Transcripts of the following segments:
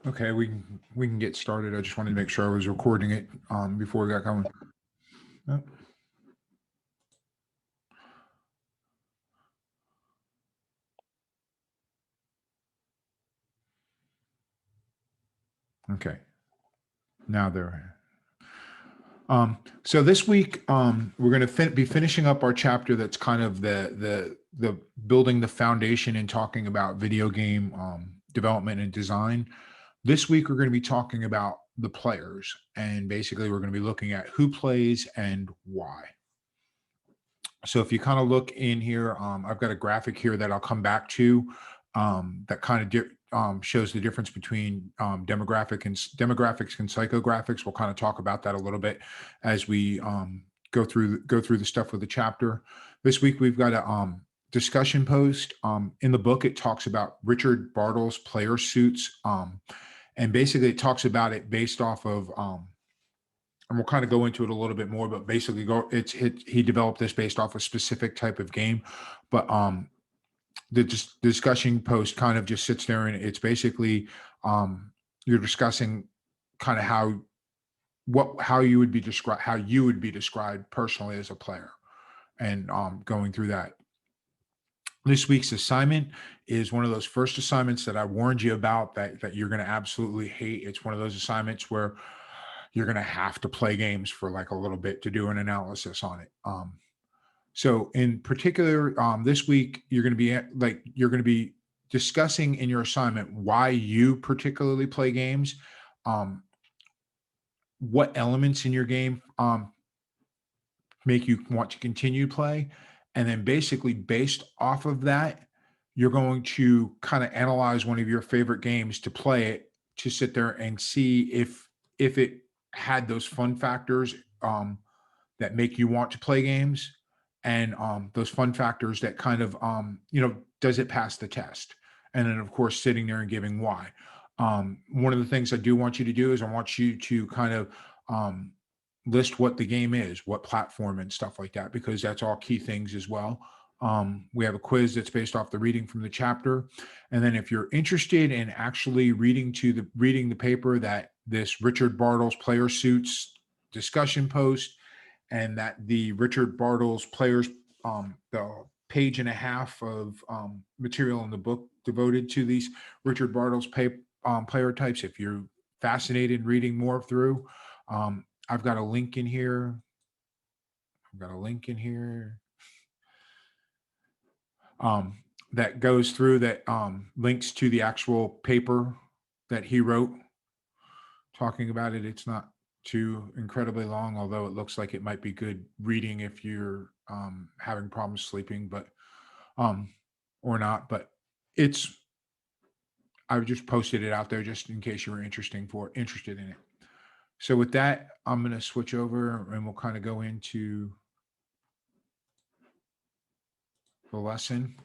Okay, we can get started. I just wanted to make sure I was recording it before we got going. Yep. Okay, now there. So this week we're going to be finishing up our chapter that's kind of the building the foundation and talking about video game development and design. This week we're going to be talking about the players, and basically we're going to be looking at who plays and why. So if you kind of look in here, I've got a graphic here that I'll come back to that kind of shows the difference between demographics and psychographics. We'll kind of talk about that a little bit as we go through the stuff with the chapter. This week we've got a discussion post. In the book, it talks about Richard Bartle's player suits, and basically it talks about it based off of and we'll kind of go into it a little bit more, but basically he developed this based off a specific type of game. But the discussion post kind of just sits there, and it's basically you're discussing kind of how you would be described personally as a player, and going through that. This week's assignment is one of those first assignments that I warned you about that you're going to absolutely hate. It's one of those assignments where you're going to have to play games for like a little bit to do an analysis on it. So in particular, this week you're going to be discussing in your assignment why you particularly play games, um, what elements in your game make you want to continue to play, and then basically based off of that, you're going to kind of analyze one of your favorite games to play it, to sit there and see if it had those fun factors that make you want to play games, and those fun factors that kind of does it pass the test, and then of course sitting there and giving why. One of the things I do want you to do is I want you to kind of um, list what the game is, what platform and stuff like that, because that's all key things as well. We have a quiz that's based off the reading from the chapter, and then if you're interested in actually reading the paper that this Richard Bartle's Player Suits discussion post, and that the Richard Bartle's players, the page and a half of material in the book devoted to these Richard Bartle's player types. If you're fascinated in reading more through, I've got a link in here. I've got a link in here um, that goes through that links to the actual paper that he wrote talking about it. It's not too incredibly long, although it looks like it might be good reading if you're having problems sleeping, but um, or not. But it's I just posted it out there just in case you were interested in it. So with that, I'm going to switch over and we'll kind of go into the lesson.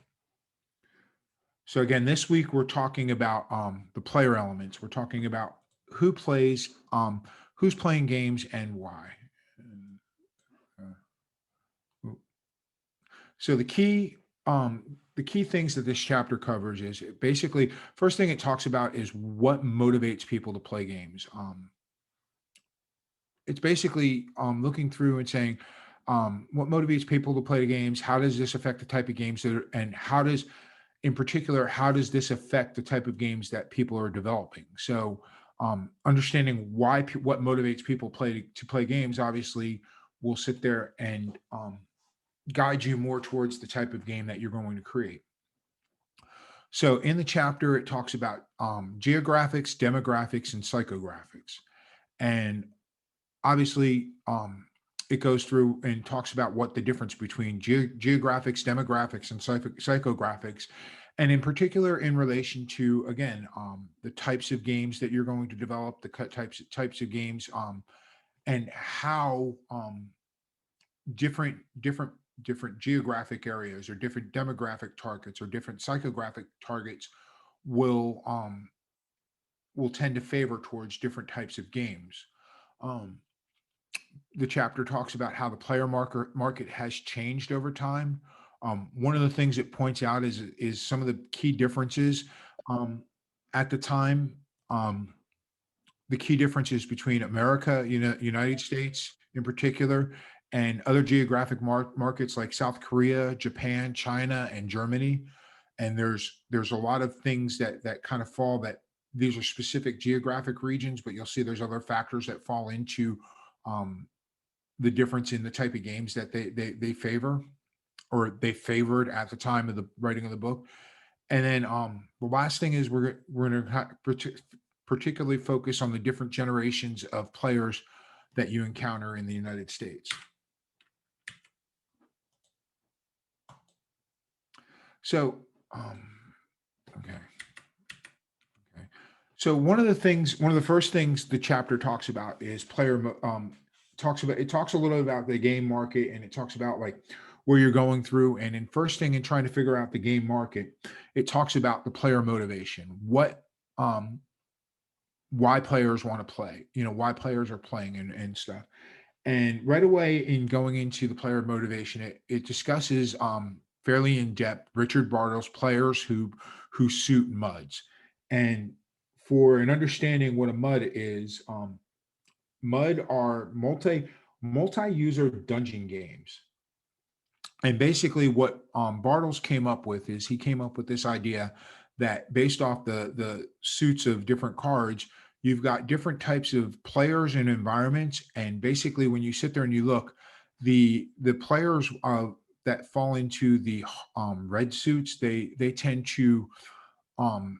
So again, this week we're talking about the player elements. We're talking about who plays, who's playing games, and why. So the key things that this chapter covers is basically first thing it talks about is what motivates people to play games. It's basically looking through and saying what motivates people to play the games. How does this affect the type of games and in particular, how does this affect the type of games that people are developing? So, understanding what motivates people to play games, obviously, will sit there and guide you more towards the type of game that you're going to create. So, in the chapter, it talks about geographics, demographics, and psychographics, and obviously, it goes through and talks about what the difference between geographics, demographics, and psychographics, and in particular in relation to again the types of games that you're going to develop, the types of games, and how different different different geographic areas or different demographic targets or different psychographic targets will um, will tend to favor towards different types of games. Um, the chapter talks about how the player market has changed over time. One of the things it points out is some of the key differences um, at the time. the key differences between America, United States in particular, and other geographic markets like South Korea, Japan, China, and Germany. And there's a lot of things that kind of fall that these are specific geographic regions, but you'll see there's other factors that fall into um, the difference in the type of games that they favor or they favored at the time of the writing of the book. And then the last thing is we're going to particularly focus on the different generations of players that you encounter in the United States. So, okay. So one of the first things the chapter talks about is it talks a little about the game market, and it talks about like where you're going through. And in first thing in trying to figure out the game market, it talks about the player motivation, um why players want to play, why players are playing and stuff. And right away in going into the player motivation, it discusses fairly in depth Richard Bartle's players who suit MUDs. And for an understanding what a MUD is, MUD are multi-user dungeon games. And basically what Bartles came up with is he came up with this idea that based off the suits of different cards, you've got different types of players and environments. And basically when you sit there and you look, the players that fall into the red suits, they tend to um,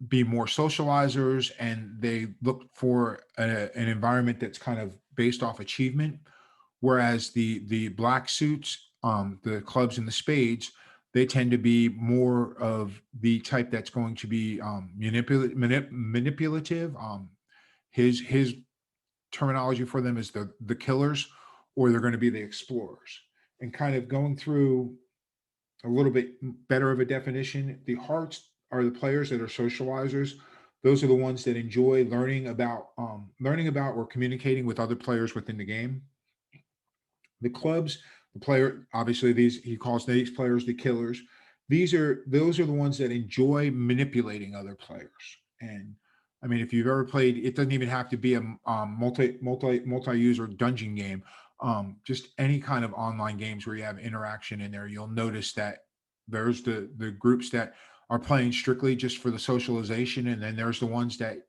be more socializers, and they look for an environment that's kind of based off achievement. Whereas the black suits, the clubs and the spades, they tend to be more of the type that's going to be manipulative. His terminology for them is the killers, or they're going to be the explorers. And kind of going through a little bit better of a definition, the hearts are the players that are socializers. Those are the ones that enjoy learning about or communicating with other players within the game. The clubs, the player, obviously he calls these players the killers. Those are the ones that enjoy manipulating other players. And I mean, if you've ever played, it doesn't even have to be a multi-user dungeon game. Just any kind of online games where you have interaction in there, you'll notice that there's the groups that are playing strictly just for the socialization, and then there's the ones that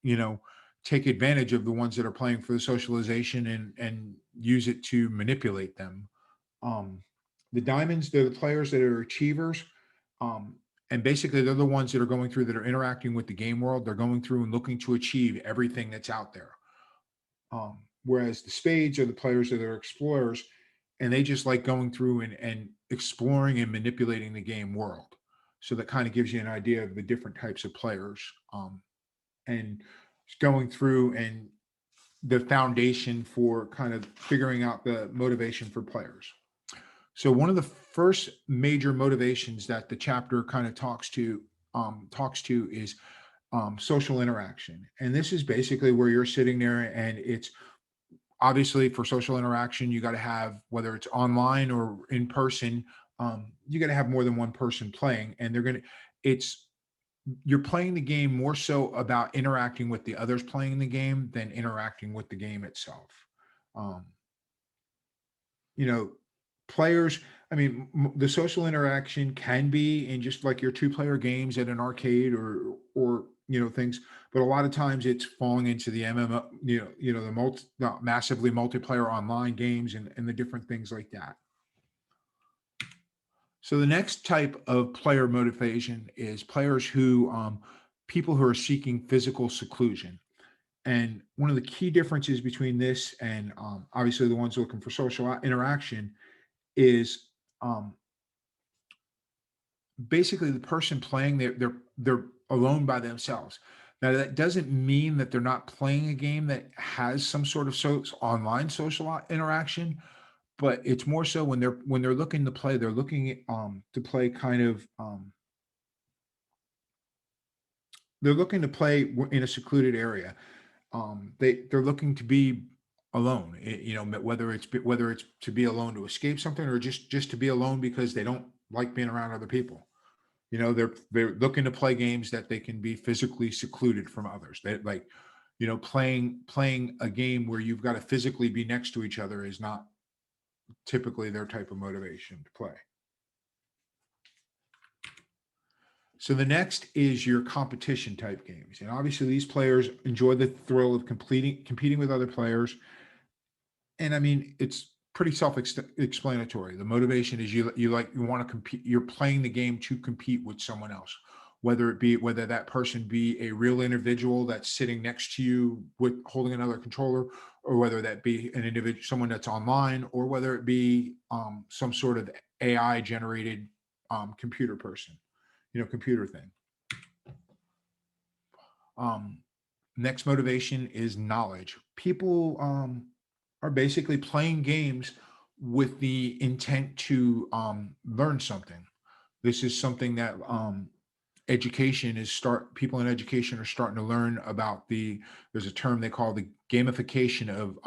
you know take advantage of the ones that are playing for the socialization and use it to manipulate them. um the diamonds, they're the players that are achievers, um and basically they're the ones that are going through, that are interacting with the game world. They're going through and looking to achieve everything that's out there. Whereas the spades are the players that are explorers, and they just like going through and exploring and manipulating the game world. So that kind of gives you an idea of the different types of players, and going through and the foundation for kind of figuring out the motivation for players. So one of the first major motivations that the chapter kind of talks to is social interaction. And this is basically where you're sitting there, and it's obviously for social interaction, you got to have, whether it's online or in person, you got to have more than one person playing, and it's you're playing the game more so about interacting with the others playing the game than interacting with the game itself. Um, you know, players, I mean, the social interaction can be in just like your two-player games at an arcade or things, but a lot of times it's falling into the MMO, the massively multiplayer online games and the different things like that. So the next type of player motivation is people who are seeking physical seclusion. And one of the key differences between this and obviously the ones looking for social interaction is um, basically the person playing, they're alone by themselves. Now that doesn't mean that they're not playing a game that has some sort of online social interaction, but it's more so when they're looking to play, they're looking to play kind of they're looking to play in a secluded area. They're looking to be alone, whether it's to be alone to escape something, or just to be alone because they don't like being around other people. They're looking to play games that they can be physically secluded from others. They like, playing a game where you've got to physically be next to each other is not typically their type of motivation to play. So the next is your competition type games. And obviously these players enjoy the thrill of competing with other players. And I mean, it's pretty self-explanatory. The motivation is you want to compete. You're playing the game to compete with someone else, whether that person be a real individual that's sitting next to you with holding another controller, or whether that be an individual, someone that's online, or whether it be some sort of AI generated computer person, computer thing. Next motivation is knowledge. People are basically playing games with the intent to learn something. This is something that people in education are starting to learn about. There's a term they call the gamification of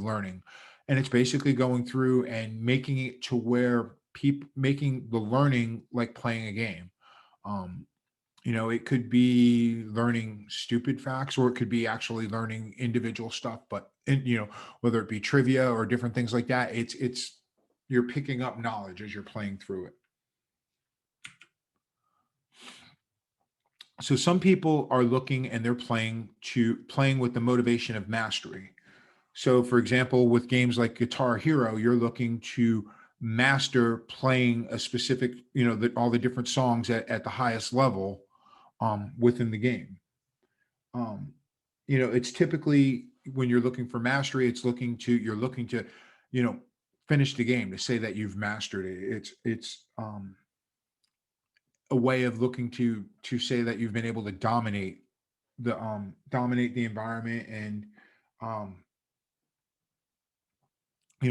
learning, and it's basically going through and making it to where people making the learning like playing a game. Um, it could be learning stupid facts, or it could be actually learning individual stuff, but whether it be trivia or different things like that, it's you're picking up knowledge as you're playing through it. So some people are looking and they're playing with the motivation of mastery. So for example, with games like Guitar Hero, you're looking to master playing a specific, all the different songs at the highest level within the game. Um, it's typically when you're looking for mastery, you're looking to, finish the game, to say that you've mastered it. It's a way of looking to say that you've been able to dominate the environment. And um,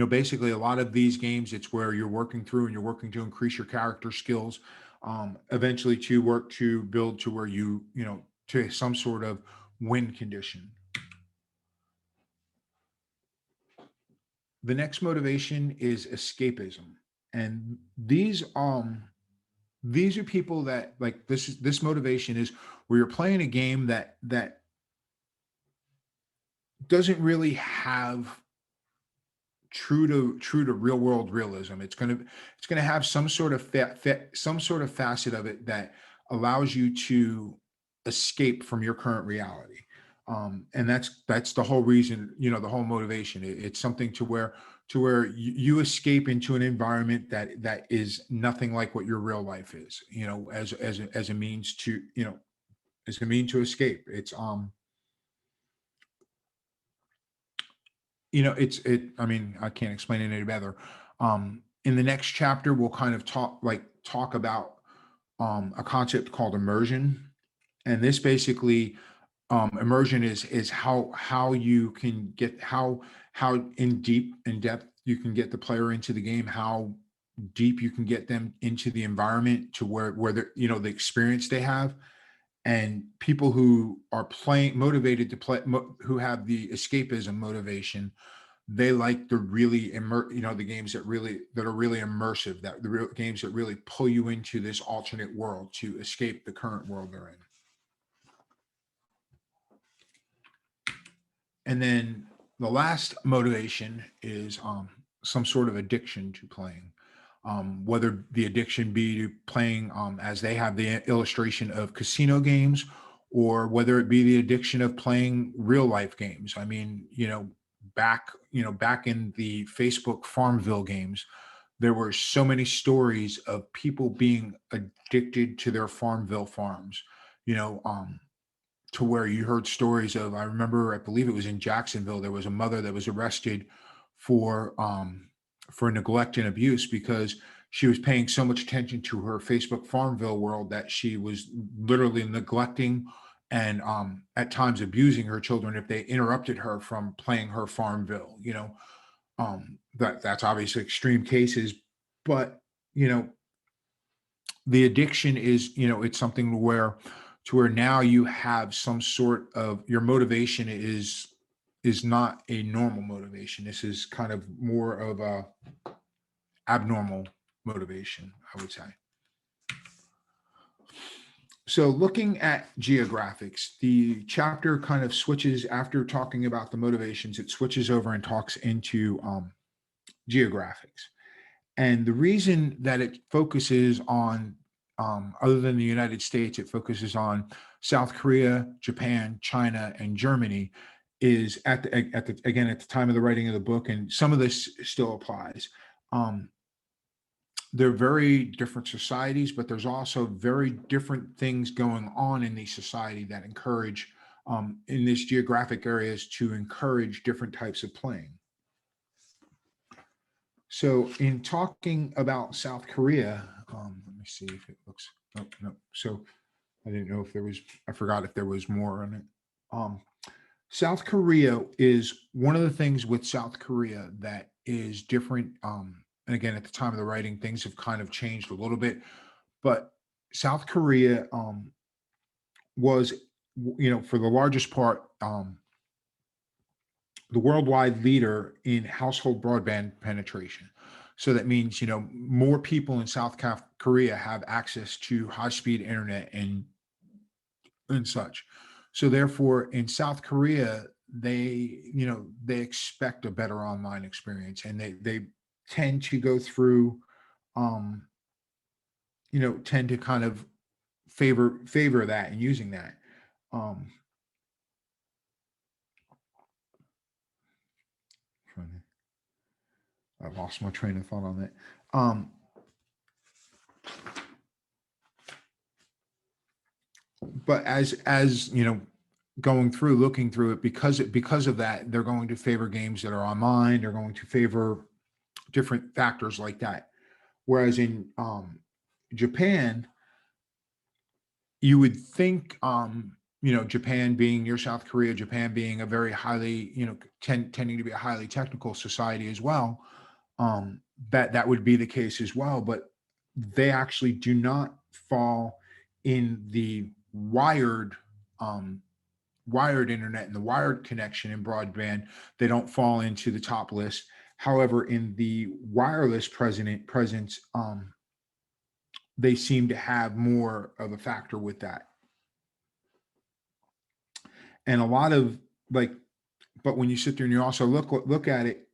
basically a lot of these games, it's where you're working through and you're working to increase your character skills, eventually to work to build to where to some sort of win condition. The next motivation is escapism. And these are people that like this motivation is where you're playing a game that doesn't really have true to real world realism. It's gonna have some sort of some sort of facet of it that allows you to escape from your current reality. And that's the whole reason, the whole motivation. It's something to where you escape into an environment that is nothing like what your real life is, as a means to, as a mean to escape. I mean, I can't explain it any better. In the next chapter, we'll kind of talk about a concept called immersion. And this basically, immersion is how you can get how in depth you can get the player into the game, how deep you can get them into the environment to where the experience they have. And people who are playing motivated to play who have the escapism motivation, they like the really the games that are really immersive, that the real games that really pull you into this alternate world to escape the current world they're in. And then the last motivation is some sort of addiction to playing. Whether the addiction be to playing, as they have the illustration of casino games, or whether it be the addiction of playing real life games. I mean, back in the Facebook Farmville games, there were so many stories of people being addicted to their Farmville farms. You know, to where you heard stories of, I remember, I believe it was in Jacksonville, there was a mother that was arrested for neglect and abuse because she was paying so much attention to her Facebook Farmville world that she was literally neglecting and at times abusing her children if they interrupted her from playing her Farmville. That's obviously extreme cases, but you know the addiction is, it's something where now you have some sort of, your motivation is not a normal motivation. This is kind of more of a abnormal motivation, I would say. So looking at geographics, the chapter kind of switches after talking about the motivations, it switches over and talks into geographics. And the reason that it focuses on, other than the United States, it focuses on South Korea, Japan, China, and Germany, is again at the time of the writing of the book, and some of this still applies. Um, they're very different societies, but there's also very different things going on in the society that encourage, in these geographic areas, to encourage different types of playing. So, in talking about South Korea, let me see if it looks. Oh, no. So, I didn't know if there was. I forgot if there was more on it. Um, South Korea is one of the things with South Korea that is different. And again, at the time of the writing, things have kind of changed a little bit. But South Korea was, for the largest part, the worldwide leader in household broadband penetration. So that means, more people in Korea have access to high speed internet and such. So therefore, in South Korea, they expect a better online experience, and they tend to go through, um, tend to kind of favor that and using that. Um, I lost my train of thought on that. But as going through, looking through it, because of that, they're going to favor games that are online. They're going to favor different factors like that. Whereas in Japan, you would think, Japan being near South Korea, Japan being a very highly, tending to be a highly technical society as well, that would be the case as well. But they actually do not fall in the um, wired internet and the wired connection in broadband. They don't fall into the top list. However, in the wireless presence, they seem to have more of a factor with that. And a lot of, like, but when you sit there and you also look at it,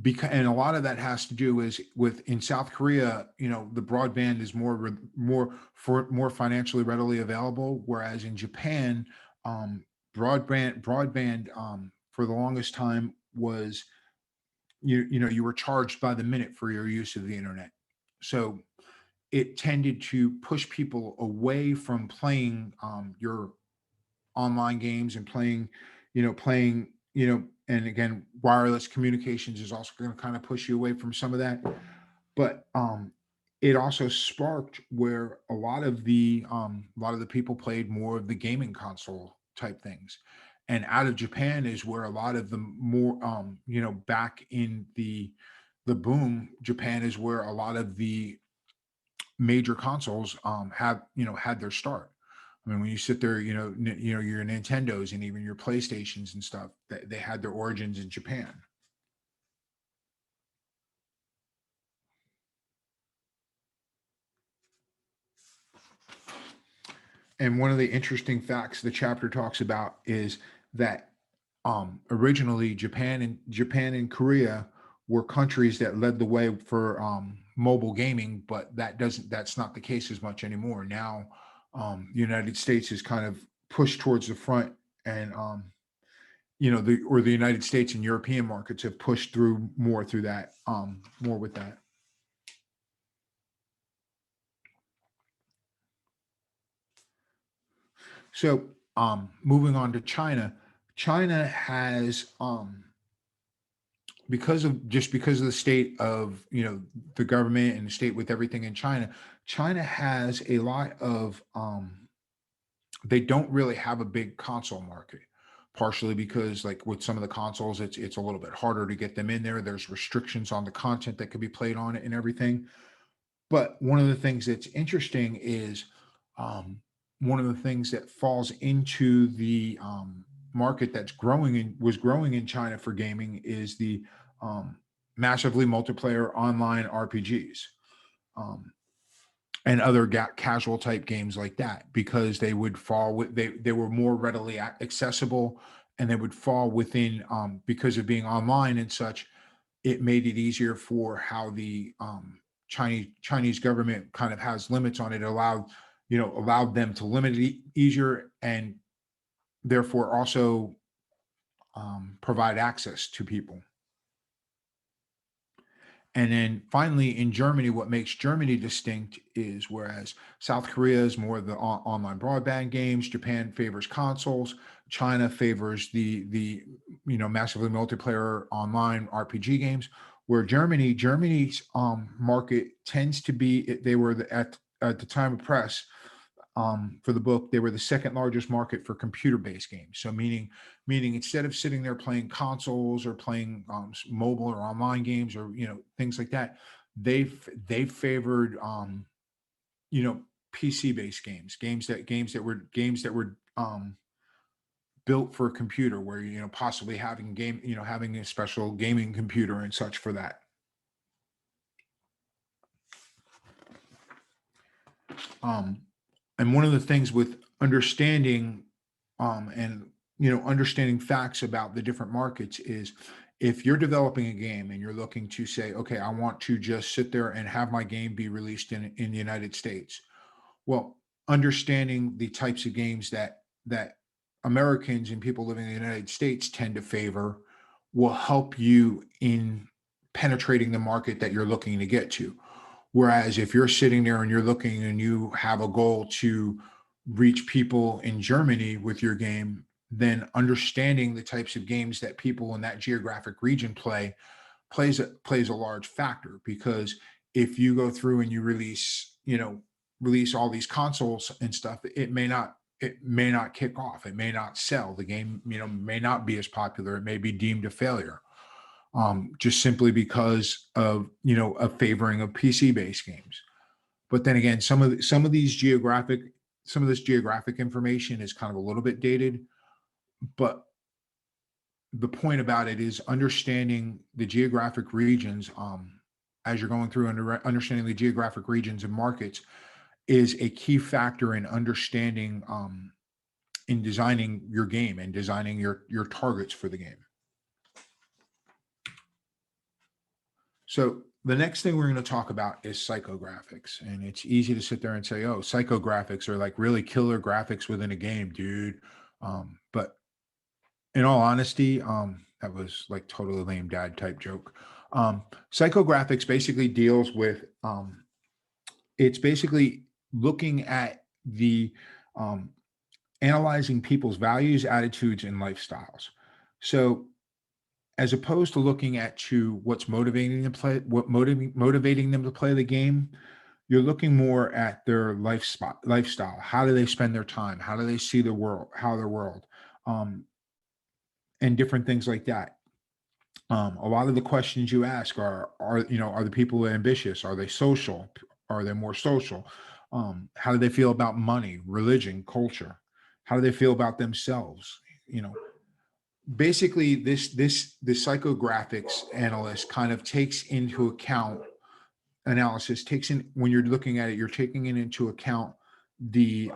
because, and a lot of that has to do is with, in South Korea, the broadband is more financially readily available, whereas in Japan, broadband, for the longest time, was, you were charged by the minute for your use of the internet. So it tended to push people away from playing, your online games, and playing, and again, wireless communications is also going to kind of push you away from some of that. But it also sparked where a lot of the people played more of the gaming console type things. And out of Japan is where a lot of the more, back in the boom, Japan is where a lot of the major consoles have had their start. I mean, when you sit there, your Nintendos and even your PlayStations and stuff, they had their origins in Japan. And one of the interesting facts the chapter talks about is that, originally Japan and Korea were countries that led the way for, mobile gaming, but that's not the case as much anymore. Now, the United States is kind of pushed towards the front, and, the United States and European markets have pushed through that, more with that. So, moving on to China, China has, because of the state of, the government and the state with everything in China. China has a lot of, they don't really have a big console market, partially because, like, with some of the consoles, it's a little bit harder to get them in there. There's restrictions on the content that could be played on it and everything. But one of the things that's interesting is, um, one of the things that falls into the, market that's growing in China for gaming is the, um, massively multiplayer online RPGs. Um, and other casual type games like that, because they would fall with they were more readily accessible, and they would fall within, because of being online and such. It made it easier for how the Chinese government kind of has limits on it. It allowed them to limit it easier, and therefore also provide access to people. And then finally, in Germany, what makes Germany distinct is, whereas South Korea is more of the online broadband games, Japan favors consoles, China favors the massively multiplayer online RPG games. Where Germany's market tends to be, they were at the time of press, for the book, they were the second largest market for computer-based games. So meaning instead of sitting there playing consoles or playing mobile or online games, or things like that, they favored you know PC-based games that were built for a computer, where possibly having a special gaming computer and such for that. Um, and one of the things with understanding, and understanding facts about the different markets is, if you're developing a game and you're looking to say, okay, I want to just sit there and have my game be released in the United States. Well, understanding the types of games that Americans and people living in the United States tend to favor will help you in penetrating the market that you're looking to get to. Whereas if you're sitting there and you're looking and you have a goal to reach people in Germany with your game, then understanding the types of games that people in that geographic region plays a large factor. Because if you go through and you release all these consoles and stuff, it may not kick off, it may not sell, the game may not be as popular, it may be deemed a failure, just simply because of a favoring of PC based games. But then again, some of this geographic information is kind of a little bit dated. But the point about it is understanding the geographic regions, as you're going through understanding the geographic regions and markets, is a key factor in understanding, in designing your game and designing your targets for the game. So the next thing we're going to talk about is psychographics. And it's easy to sit there and say, oh, psychographics are like really killer graphics within a game, dude. But in all honesty, that was like totally lame dad type joke. Psychographics basically deals with, it's basically looking at the, analyzing people's values, attitudes, and lifestyles. So as opposed to looking at what's motivating them to play, motivating them to play the game, you're looking more at their lifestyle. How do they spend their time? How do they see the world? How their world, and different things like that. A lot of the questions you ask are the people ambitious? Are they social? Are they more social? How do they feel about money, religion, culture? How do they feel about themselves? You know, Basically, the psychographics analyst kind of takes into account analysis takes in when you're looking at it, you're taking it into account the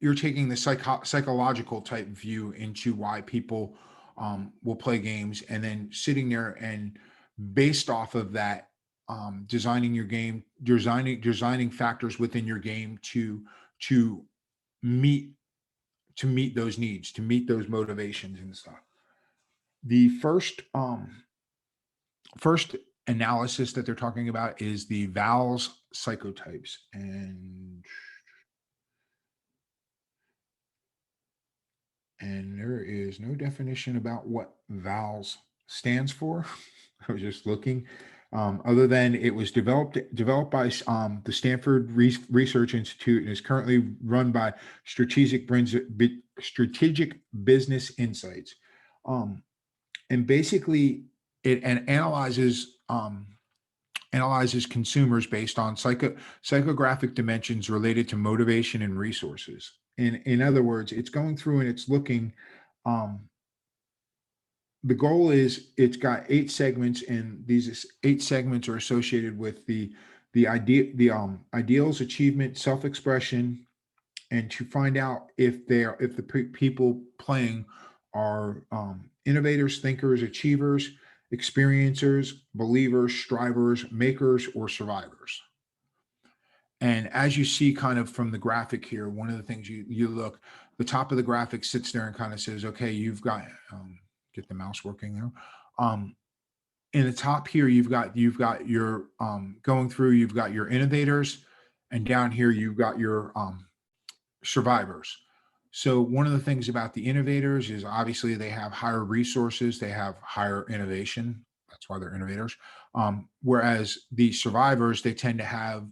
you're taking the psychological type view into why people will play games, and then sitting there and based off of that, designing your game, designing factors within your game to meet meet those needs, to meet those motivations and stuff. The first analysis that they're talking about is the Val's psychotypes, and there is no definition about what Val's stands for. I was just looking, other than it was developed by the Stanford Research Institute, and is currently run by Strategic Business Insights. And basically, it analyzes consumers based on psychographic dimensions related to motivation and resources. In other words, it's going through and it's looking, um, the goal is it's got 8 segments, and these 8 segments are associated with the ideals, achievement, self-expression, and to find out if the people playing are innovators, thinkers, achievers, experiencers, believers, strivers, makers, or survivors. And as you see kind of from the graphic here, one of the things you look, the top of the graphic sits there and kind of says, okay, you've got get the mouse working there. In the top here, you've got your going through, you've got your innovators, and down here you've got your survivors. So one of the things about the innovators is obviously they have higher resources, they have higher innovation. That's why they're innovators. Whereas the survivors, they tend to have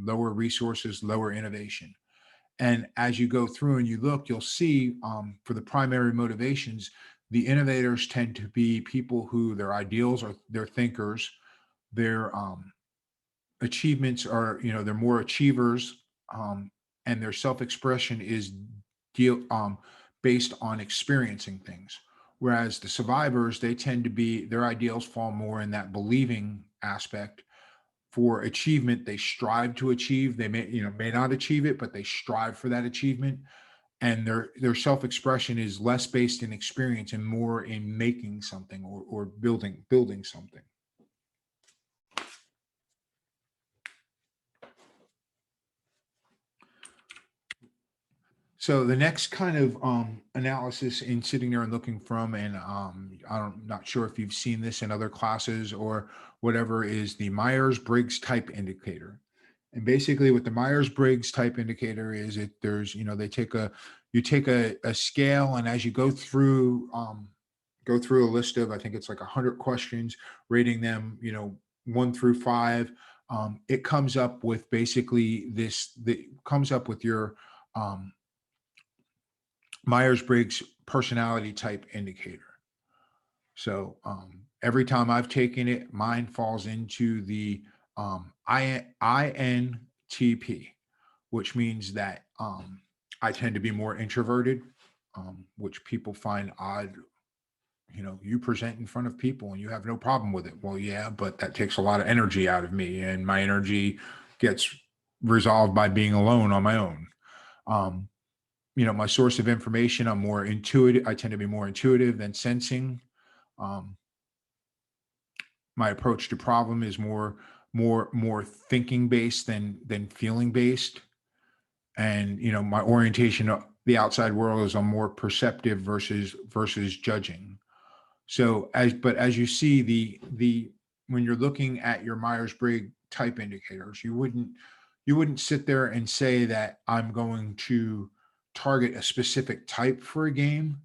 lower resources, lower innovation. And as you go through and you look, you'll see for the primary motivations, the innovators tend to be people who their ideals are, their thinkers, their achievements are, they're more achievers, and their self-expression is deal based on experiencing things. Whereas the survivors, they tend to be, their ideals fall more in that believing aspect. For achievement, they strive to achieve. They may not achieve it, but they strive for that achievement. And their self-expression is less based in experience and more in making something, or building something. So the next kind of analysis in sitting there and looking from, and I'm not sure if you've seen this in other classes or whatever, is the Myers-Briggs type indicator. And basically what the Myers-Briggs type indicator is, they take a scale, and as you go through a list of, I think it's like 100 questions, rating them, 1 through 5, it comes up with basically comes up with your um, Myers-Briggs personality type indicator. So every time I've taken it, mine falls into the INTP, which means that I tend to be more introverted, which people find odd. You present in front of people and you have no problem with it. Well, yeah, but that takes a lot of energy out of me, and my energy gets resolved by being alone on my own. Um, my source of information, I'm more intuitive. I tend to be more intuitive than sensing. Um, my approach to problem is more thinking based than feeling based. And my orientation of the outside world is I'm more perceptive versus judging. So as you see, the when you're looking at your Myers-Briggs type indicators, you wouldn't sit there and say that I'm going to target a specific type for a game,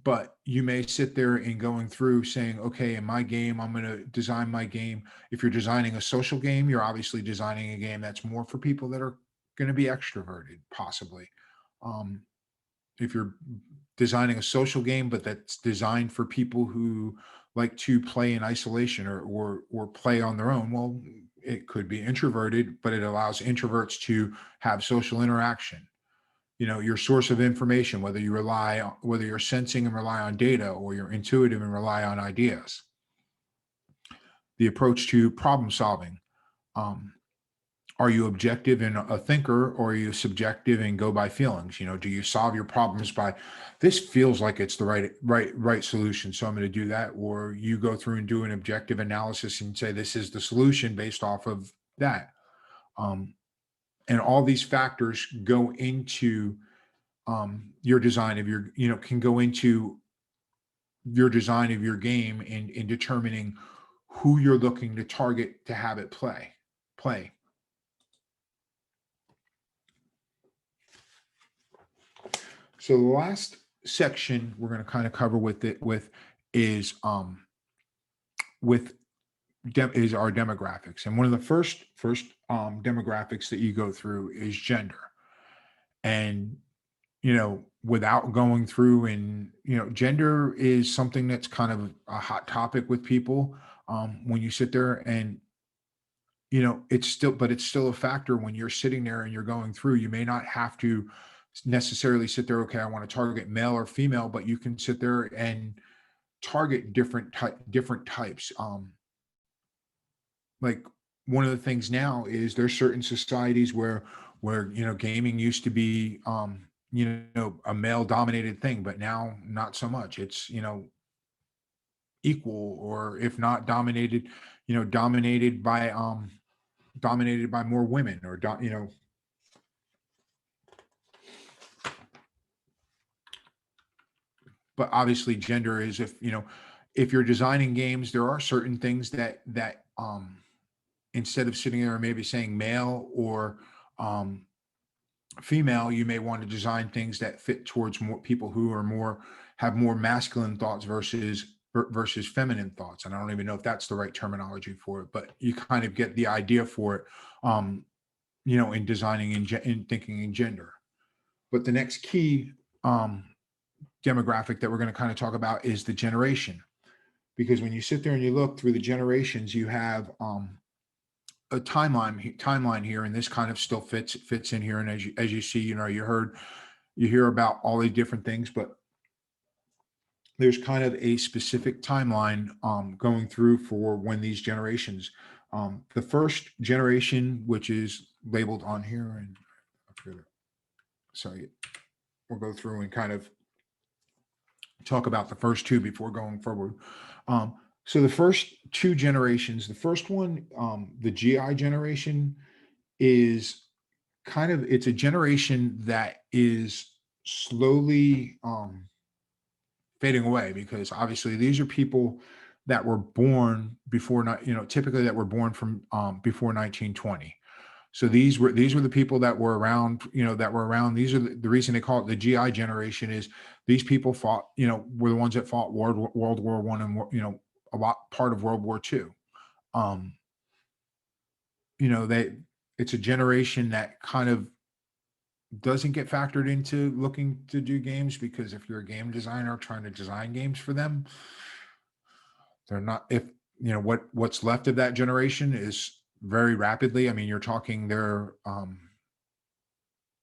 but you may sit there and going through saying, okay, in my game, I'm going to design my game. If you're designing a social game, you're obviously designing a game that's more for people that are going to be extroverted, possibly. Um, if you're designing a social game, but that's designed for people who like to play in isolation or play on their own, well, it could be introverted, but it allows introverts to have social interaction. Your source of information, whether you're sensing and rely on data, or you're intuitive and rely on ideas. The approach to problem solving. Um, are you objective and a thinker, or are you subjective and go by feelings? Do you solve your problems by, this feels like it's the right solution, so I'm going to do that, or you go through and do an objective analysis and say this is the solution based off of that. And all these factors go into your design of your, can go into your design of your game in determining who you're looking to target to have it play. So the last section we're going to kind of cover is with is our demographics. And one of the first demographics that you go through is gender. And without going through, and gender is something that's kind of a hot topic with people when you sit there, and it's still a factor when you're sitting there and you're going through. You may not have to necessarily sit there, okay, I want to target male or female, but you can sit there and target different types. Like one of the things now is there's certain societies where gaming used to be a male dominated thing, but now not so much. It's equal, or if not dominated, dominated by more women, or but obviously gender is, if you're designing games, there are certain things that instead of sitting there and maybe saying male or um female, you may want to design things that fit towards more people who are more have more masculine thoughts versus feminine thoughts. And I don't even know if that's the right terminology for it, but you kind of get the idea for it, in designing in thinking in gender. But the next key um, demographic that we're going to kind of talk about is the generation, because when you sit there and you look through the generations, you have a timeline here, and this kind of still fits in here. And as you see, you hear about all the different things, but there's kind of a specific timeline going through for when these generations. The first generation, which is labeled on here, and I forget it. Sorry, we'll go through and kind of talk about the first two before going forward. So the first two generations, the first one, the GI generation, is it's a generation that is slowly fading away, because obviously these are people that were born before, not typically that were born from before 1920. So these were the people that were around, These are the reason they call it the GI generation is these people fought, were the ones that fought World War One and a lot part of World War Two. Um, they it's a generation that kind of doesn't get factored into looking to do games, because if you're a game designer trying to design games for them, they're not. If what's left of that generation is very rapidly. I mean, you're talking they're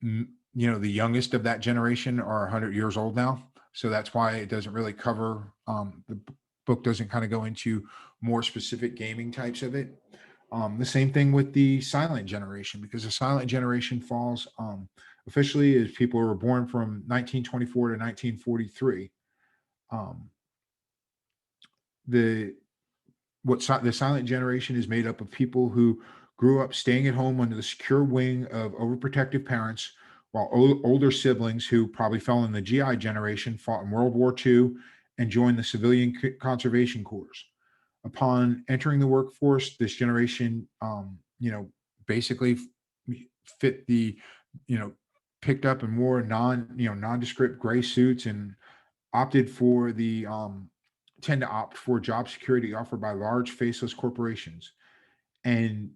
the youngest of that generation are 100 years old now. So that's why it doesn't really cover, the book doesn't kind of go into more specific gaming types of it. The same thing with the silent generation, because the silent generation falls officially as people who were born from 1924 to 1943. Um, the the silent generation is made up of people who grew up staying at home under the secure wing of overprotective parents, while older siblings who probably fell in the GI generation fought in World War II and joined the Civilian Conservation Corps. Upon entering the workforce, this generation, basically fit the, you know, picked up in more nondescript gray suits and opted for the tend to opt for job security offered by large faceless corporations. And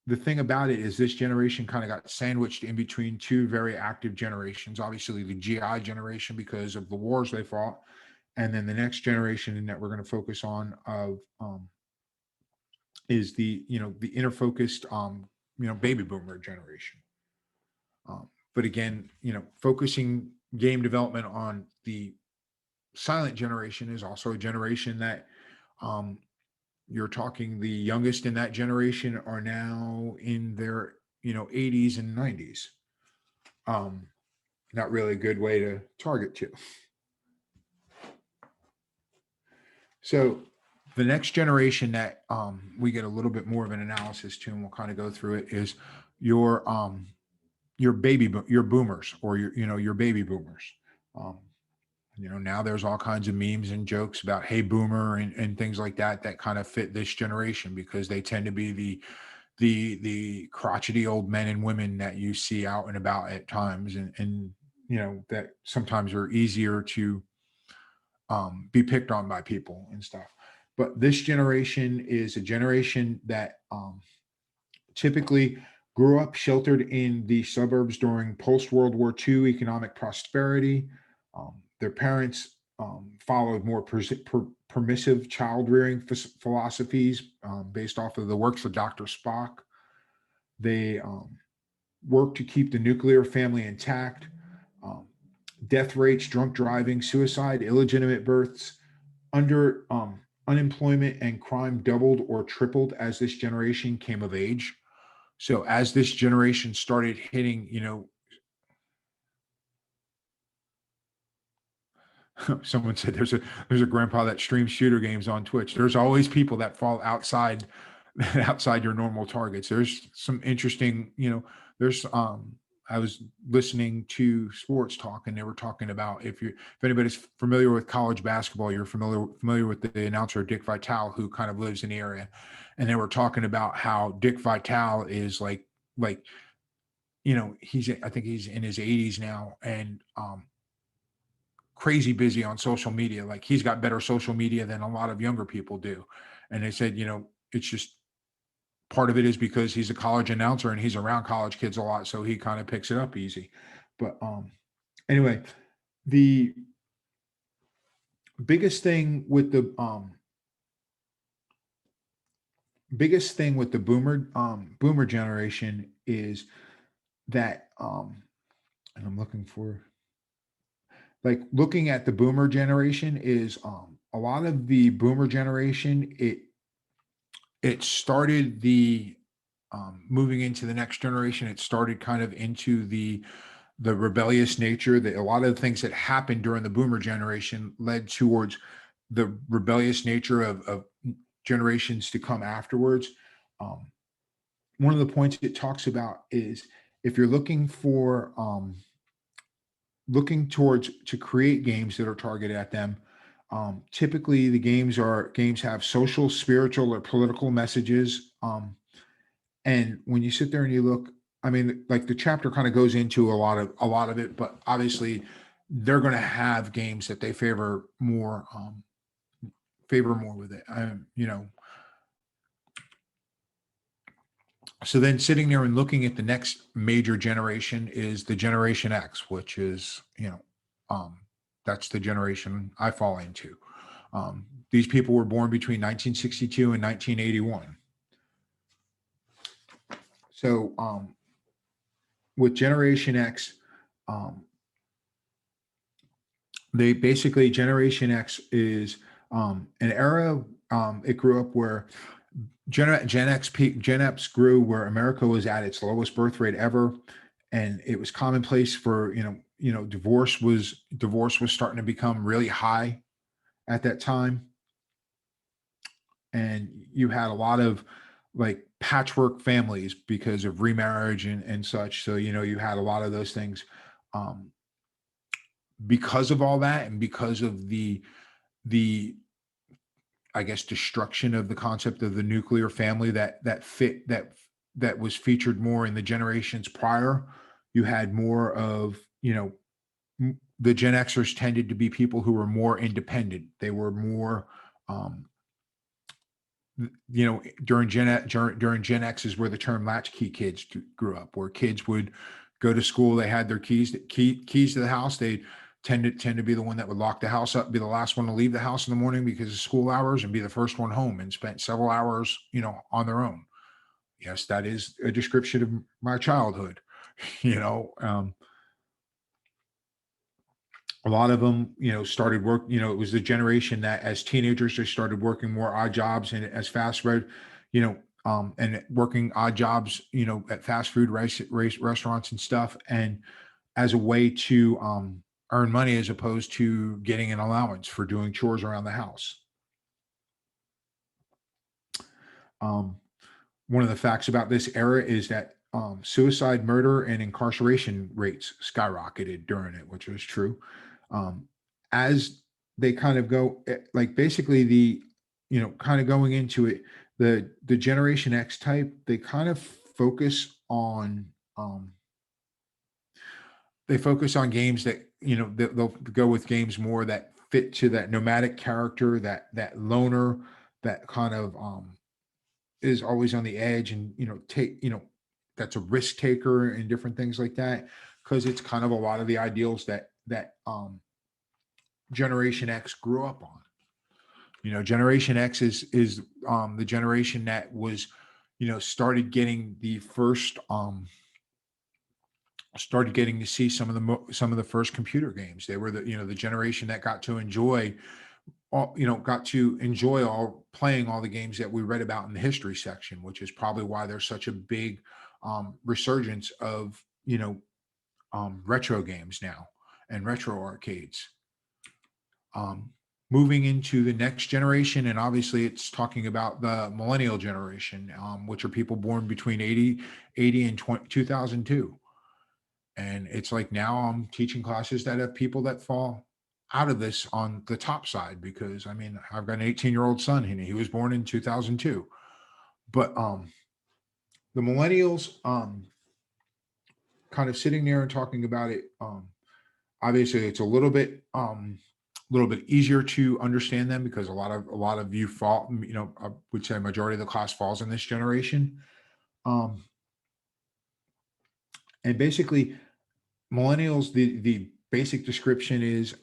the thing about it is this generation kind of got sandwiched in between two very active generations. Obviously, the GI generation because of the wars they fought, and then the next generation that we're going to focus on of is the inner focused baby boomer generation. But again, focusing game development on the silent generation is also a generation that um, you're talking the youngest in that generation are now in their 80s and 90s. Not really a good way to target to. So the next generation that we get a little bit more of an analysis to, and we'll kind of go through it, is your your boomers, or your baby boomers. um, now there's all kinds of memes and jokes about hey boomer and things like that kind of fit this generation, because they tend to be the crotchety old men and women that you see out and about at times, and that sometimes are easier to be picked on by people and stuff. But this generation is a generation that typically grew up sheltered in the suburbs during post World War II economic prosperity. Their parents followed more permissive child rearing philosophies based off of the works of Dr. Spock. They worked to keep the nuclear family intact. Um, Death rates, drunk driving, suicide, illegitimate births, under unemployment and crime doubled or tripled as this generation came of age. So as this generation started hitting, someone said there's a grandpa that streams shooter games on Twitch. There's always people that fall outside outside your normal targets. There's some interesting, there's I was listening to sports talk and they were talking about if anybody's familiar with college basketball, you're familiar with the announcer Dick Vitale, who kind of lives in the area. And they were talking about how Dick Vitale is like I think he's in his 80s now, and crazy busy on social media. Like he's got better social media than a lot of younger people do. And they said, it's just part of it is because he's a college announcer and he's around college kids a lot. So he kind of picks it up easy. But anyway, the biggest thing with the boomer generation is that and I'm looking for looking at the boomer generation is a lot of the boomer generation, it started the moving into the next generation. It started kind of into the rebellious nature, that a lot of the things that happened during the boomer generation led towards the rebellious nature of generations to come afterwards. One of the points it talks about is if you're looking for looking towards to create games that are targeted at them. Typically, the games have social, spiritual, or political messages. And when you sit there and you look, I mean, like the chapter kind of goes into a lot of it, but obviously, they're going to have games that they favor more with it. So then sitting there and looking at the next major generation is the Generation X, which is, that's the generation I fall into. These people were born between 1962 and 1981. So with Generation X, they basically, Generation X is an era, it grew up where Gen X grew where America was at its lowest birth rate ever, and it was commonplace for divorce was starting to become really high at that time, and you had a lot of like patchwork families because of remarriage and such. So you had a lot of those things. Because of all that, and because of the I guess destruction of the concept of the nuclear family that was featured more in the generations prior, you had more of the Gen Xers tended to be people who were more independent. They were more during Gen X is where the term latchkey kids grew up, where kids would go to school, they had their keys to the house. They tend to be the one that would lock the house up, be the last one to leave the house in the morning because of school hours, and be the first one home, and spent several hours, on their own. Yes, that is a description of my childhood. A lot of them, started work. It was the generation that, as teenagers, they started working more odd jobs, and as fast food, and working odd jobs, at fast food restaurants and stuff, and as a way to earn money as opposed to getting an allowance for doing chores around the house. One of the facts about this era is that suicide, murder, and incarceration rates skyrocketed during it, which was true. As they kind of go, like basically kind of going into it, the Generation X type, they kind of focus on games that they'll go with games more that fit to that nomadic character, that loner, that kind of is always on the edge, and that's a risk taker and different things like that, because it's kind of a lot of the ideals that Generation X grew up on. Generation X is the generation that was started getting the first started getting to see some of the first computer games. They were the generation that got to enjoy all, got to enjoy all playing all the games that we read about in the history section, which is probably why there's such a big resurgence of, retro games now and retro arcades. Um, Moving into the next generation, and obviously it's talking about the millennial generation, which are people born between 80 and 2002. And it's like now I'm teaching classes that have people that fall out of this on the top side, because I mean, I've got an 18-year-old son and he was born in 2002. But the millennials, kind of sitting there and talking about it, obviously it's a little bit easier to understand them, because a lot of you fall, I would say a majority of the class falls in this generation. Um, and basically millennials, the basic description is,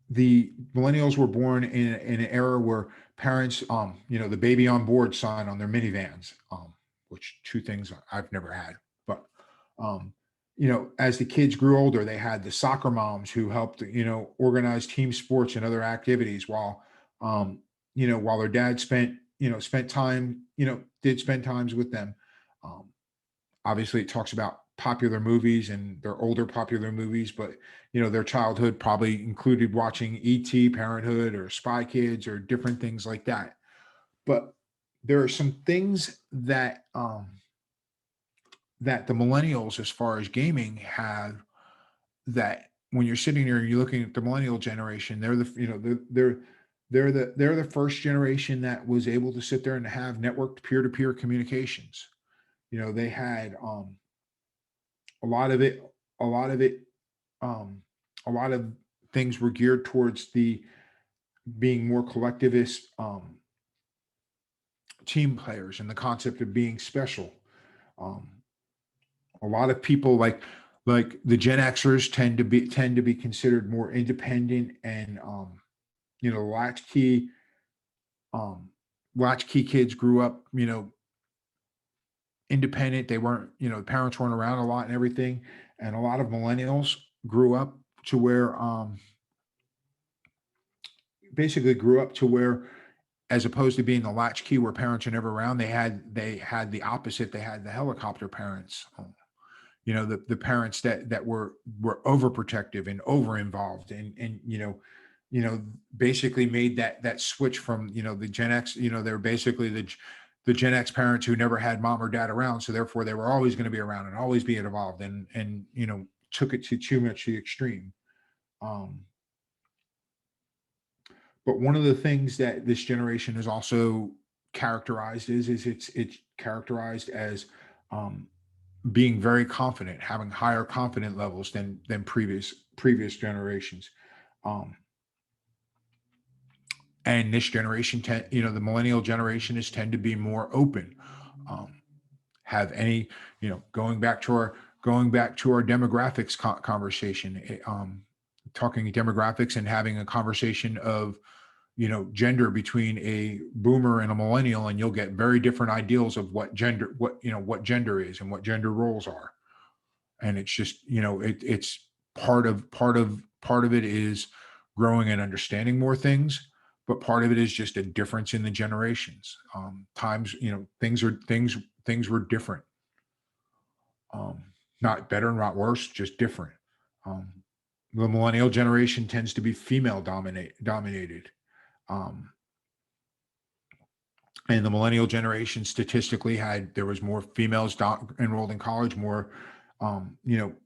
the millennials were born in an era where parents, the baby on board sign on their minivans, which two things I've never had. But um, as the kids grew older, they had the soccer moms who helped, organize team sports and other activities, while their dad spent time, did spend times with them. Um, Obviously it talks about popular movies and their older popular movies, but their childhood probably included watching ET, Parenthood, or Spy Kids, or different things like that. But there are some things that the millennials, as far as gaming, have, that when you're sitting there and you're looking at the millennial generation, they're the you know they're the first generation that was able to sit there and have networked peer-to-peer communications. They had, a lot of it, a lot of it, um, a lot of things were geared towards the being more collectivist, team players, and the concept of being special. Um, a lot of people, like the Gen Xers, tend to be considered more independent, and latchkey, um, latchkey kids grew up, independent. They weren't, parents weren't around a lot and everything. And a lot of millennials grew up to where, basically grew up to where, as opposed to being the latchkey where parents are never around, they had the opposite. They had the helicopter parents. The parents that were overprotective and over involved, and basically made that switch from, the Gen X. They're basically the Gen X parents who never had mom or dad around, so therefore they were always going to be around and always be involved, and took it to too much the extreme. Um, but one of the things that this generation is also characterized is it's characterized as, um, being very confident, having higher confident levels than previous generations. Um, and this generation, the millennial generation, is tend to be more open. Um, have any, going back to our demographics conversation, talking demographics and having a conversation of, gender between a boomer and a millennial, and you'll get very different ideals of what gender is and what gender roles are. And it's just, it's part of it is growing and understanding more things, but part of it is just a difference in the generations. Times, things were different. um, Not better, not worse, just different. um, the millennial generation tends to be female dominated. um, and the millennial generation statistically there was more females enrolled in college, more,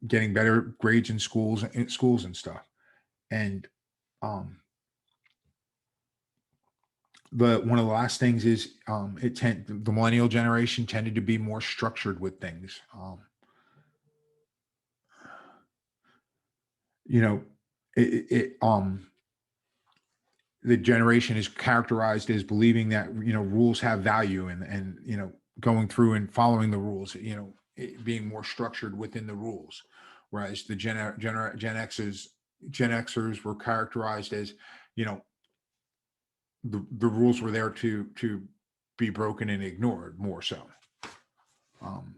getting better grades in schools and stuff. And um, one of the last things is, the millennial generation tended to be more structured with things. You know, the generation is characterized as believing that, rules have value, and going through and following the rules, being more structured within the rules, whereas the Gen Xers were characterized as, you know the rules were there to be broken and ignored more so.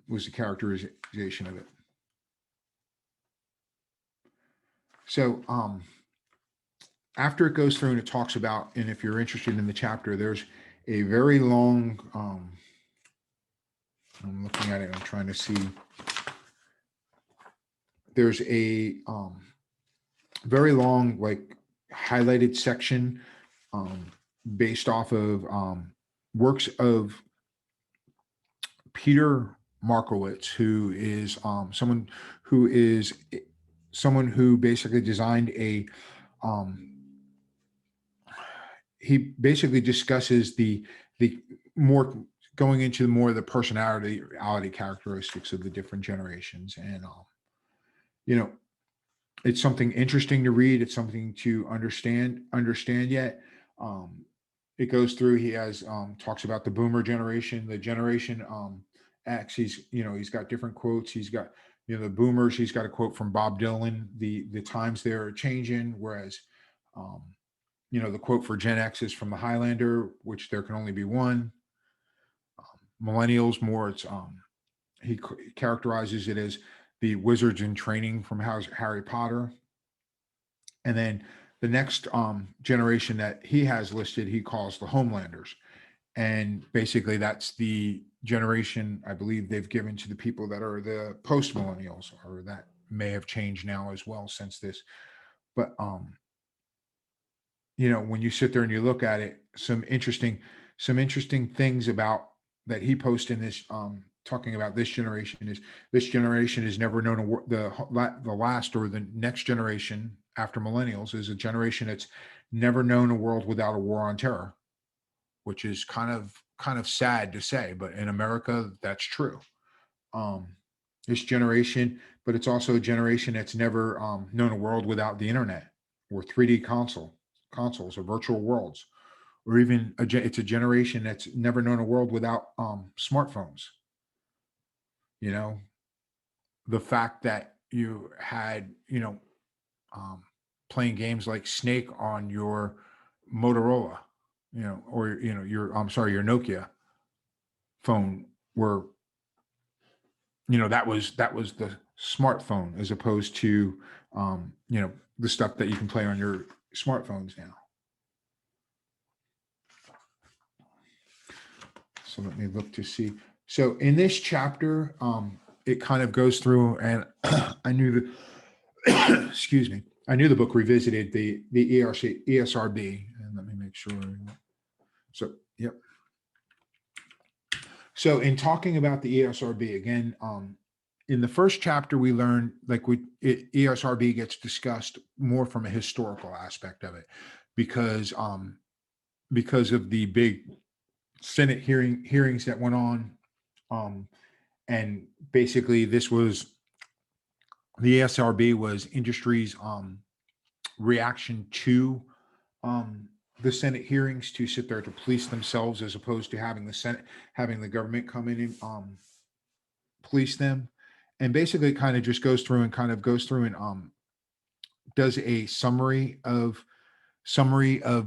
Was the characterization of it. So after it goes through and it talks about, and if you're interested in the chapter, there's a very long, I'm looking at it, I'm trying to see, there's a very long, like highlighted section um, based off of works of Peter Markowitz, who is someone who basically designed a um, he basically discusses the more going into more of the personality characteristics of the different generations, and you know, it's something interesting to read. It's something to understand yet. Um, it goes through. He has talks about the Boomer generation, the Generation X. He's got different quotes. He's got the Boomers. He's got a quote from Bob Dylan. The times they're changing, whereas um, the quote for Gen X is from the Highlander, which there can only be one. Millennials, more it's he characterizes it as the wizards in training from Harry Potter. And then the next generation that he has listed, he calls the Homelanders. And basically, that's the generation I believe they've given to the people that are the post millennials, or that may have changed now as well since this. But when you sit there and you look at it, some interesting things about that he posted in this talking about this generation is never known the last or the next generation after millennials is a generation that's never known a world without a war on terror, which is kind of sad to say, but in America that's true. um this generation, but it's also a generation that's never known a world without the internet or 3D consoles or virtual worlds, or even it's a generation that's never known a world without smartphones. You know, the fact that you had um, playing games like Snake on your Motorola, or your I'm sorry, your Nokia phone, were that was the smartphone, as opposed to the stuff that you can play on your smartphones now. So let me look to see. So in this chapter, it kind of goes through, and I knew the excuse me, I knew the book revisited the ESRB, and let me make sure. So yep. So in talking about the ESRB again, in the first chapter we learned, ESRB gets discussed more from a historical aspect of it, because of the big Senate hearings that went on. And basically this was the ESRB was industry's reaction to the Senate hearings, to sit there to police themselves, as opposed to having the government come in and police them. And basically it kind of goes through and does a summary of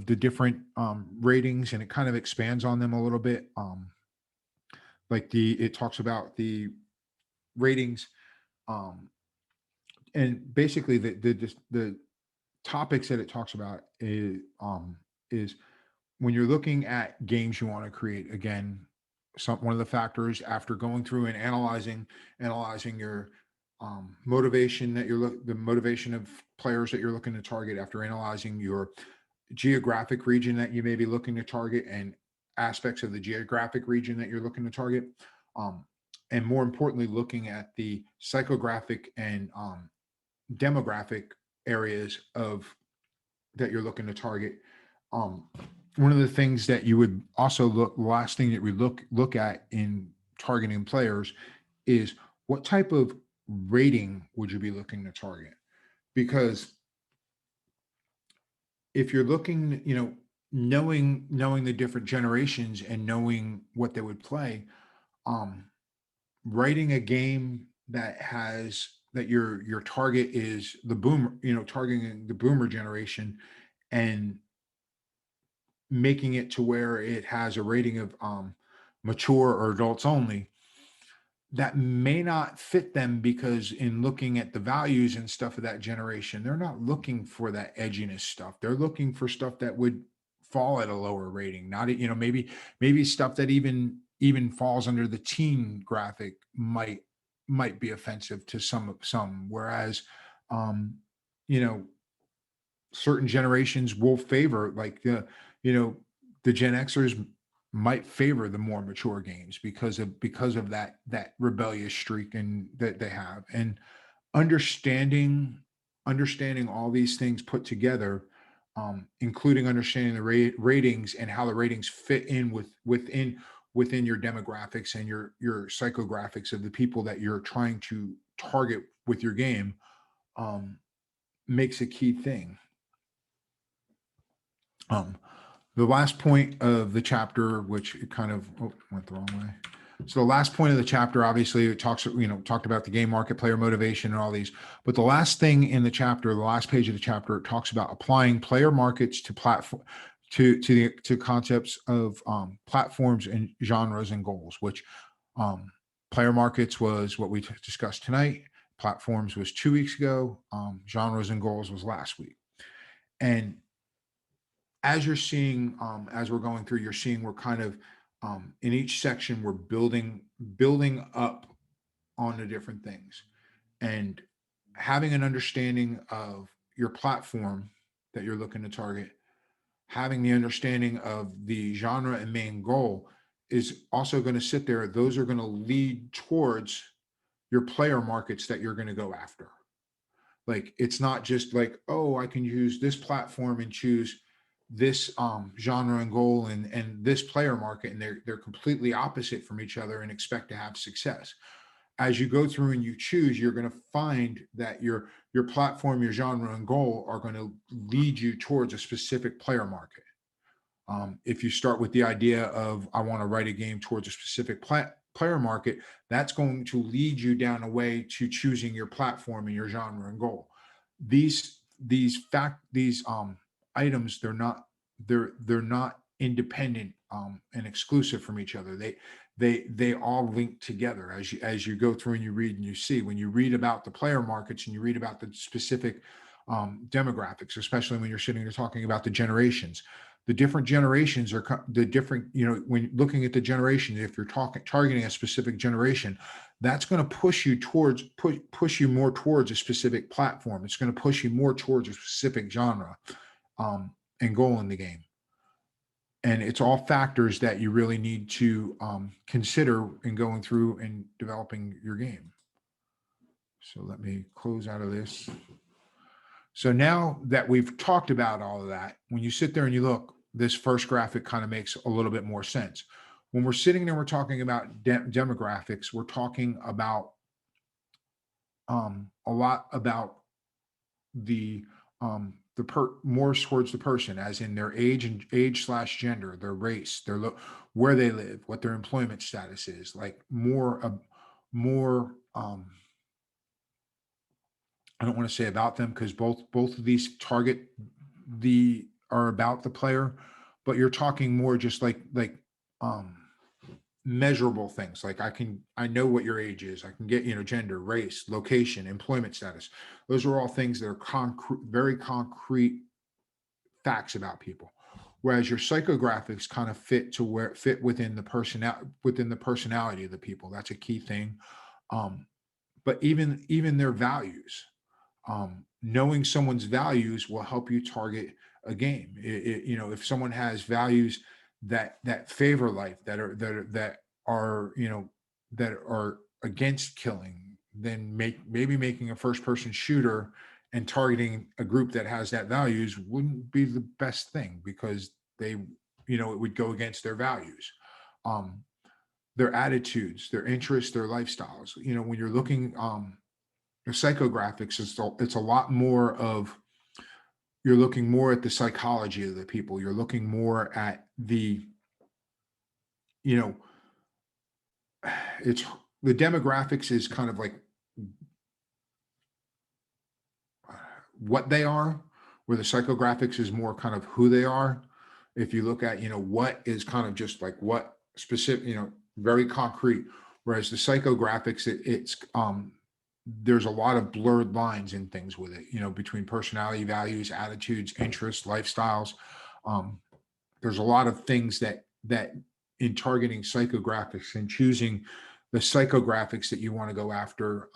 the different ratings, and it kind of expands on them a little bit. It talks about the ratings, um, and basically the topics that it talks about is when you're looking at games you want to create. Again, one of the factors, after going through and analyzing your motivation, the motivation of players that you're looking to target, after analyzing your geographic region that you may be looking to target, and aspects of the geographic region that you're looking to target, um, and more importantly, looking at the psychographic and demographic areas of that you're looking to target. Um, One of the things that you would also the last thing that we look at in targeting players is, what type of rating would you be looking to target? Because if you're looking, knowing the different generations and knowing what they would play, um, writing a game that your target is the boomer, targeting the boomer generation, and making it to where it has a rating of mature or adults only, that may not fit them, because in looking at the values and stuff of that generation, they're not looking for that edginess stuff. They're looking for stuff that would fall at a lower rating, not, maybe stuff that even falls under the teen graphic might be offensive to some, whereas um you know certain generations will favor, like, you know the Gen Xers might favor the more mature games because of that rebellious streak and that they have. And understanding understanding all these things put together, including understanding the ratings and how the ratings fit in within your demographics and your psychographics of the people that you're trying to target with your game, um, makes a key thing. Um, the last point of the chapter, which it kind of went the wrong way. So the last point of the chapter, obviously, it talked about the game market, player motivation, and all these. But the last thing in the chapter, the last page of the chapter, it talks about applying player markets to platform to concepts of platforms and genres and goals. Which player markets was what we discussed tonight. Platforms was 2 weeks ago. Genres and goals was last week. And as you're seeing, as we're going through, you're seeing we're kind of in each section we're building up on the different things, and having an understanding of your platform that you're looking to target, having the understanding of the genre and main goal is also going to sit there. Those are going to lead towards your player markets that you're going to go after. Like, it's not just like, oh, I can use this platform and choose this genre and goal and this player market, and they're completely opposite from each other and expect to have success. As you go through and you choose, you're going to find that your platform, your genre and goal are going to lead you towards a specific player market. If you start with the idea of, I want to write a game towards a specific player market, that's going to lead you down a way to choosing your platform and your genre and goal. These items, they're not independent and exclusive from each other. They all link together as you go through and you read and you see. When you read about the player markets and you read about the specific demographics, especially when you're sitting there talking about the generations, the different generations are the different, when looking at the generation, if you're targeting a specific generation, that's going to push you more towards a specific platform. It's going to push you more towards a specific genre and goal in the game. And it's all factors that you really need to consider in going through and developing your game. So let me close out of this. So now that we've talked about all of that, when you sit there and you look, this first graphic kind of makes a little bit more sense. When we're sitting there, we're talking about demographics. We're talking about a lot about more towards the person, as in their age/gender, their race, where they live, what their employment status is, like more I don't want to say about them, because both of these are about the player, but you're talking more just like um measurable things. Like, I know what your age is. I can get, gender, race, location, employment status. Those are all things that are very concrete facts about people. Whereas your psychographics kind of fit within the personality of the people. That's a key thing. But even their values, knowing someone's values will help you target a game. If someone has values that favor life, that are against killing, then maybe making a first person shooter and targeting a group that has that values wouldn't be the best thing, because it would go against their values, their attitudes, their interests, their lifestyles. When you're looking psychographics, it's a lot more of, you're looking more at the psychology of the people. You're looking more at it's the demographics is kind of like what they are, where the psychographics is more kind of who they are. If you look at, what is kind of just like what specific, very concrete, Whereas the psychographics, there's a lot of blurred lines in things with it, between personality, values, attitudes, interests, lifestyles. Um, there's a lot of things that in targeting psychographics and choosing the psychographics that you want to go after.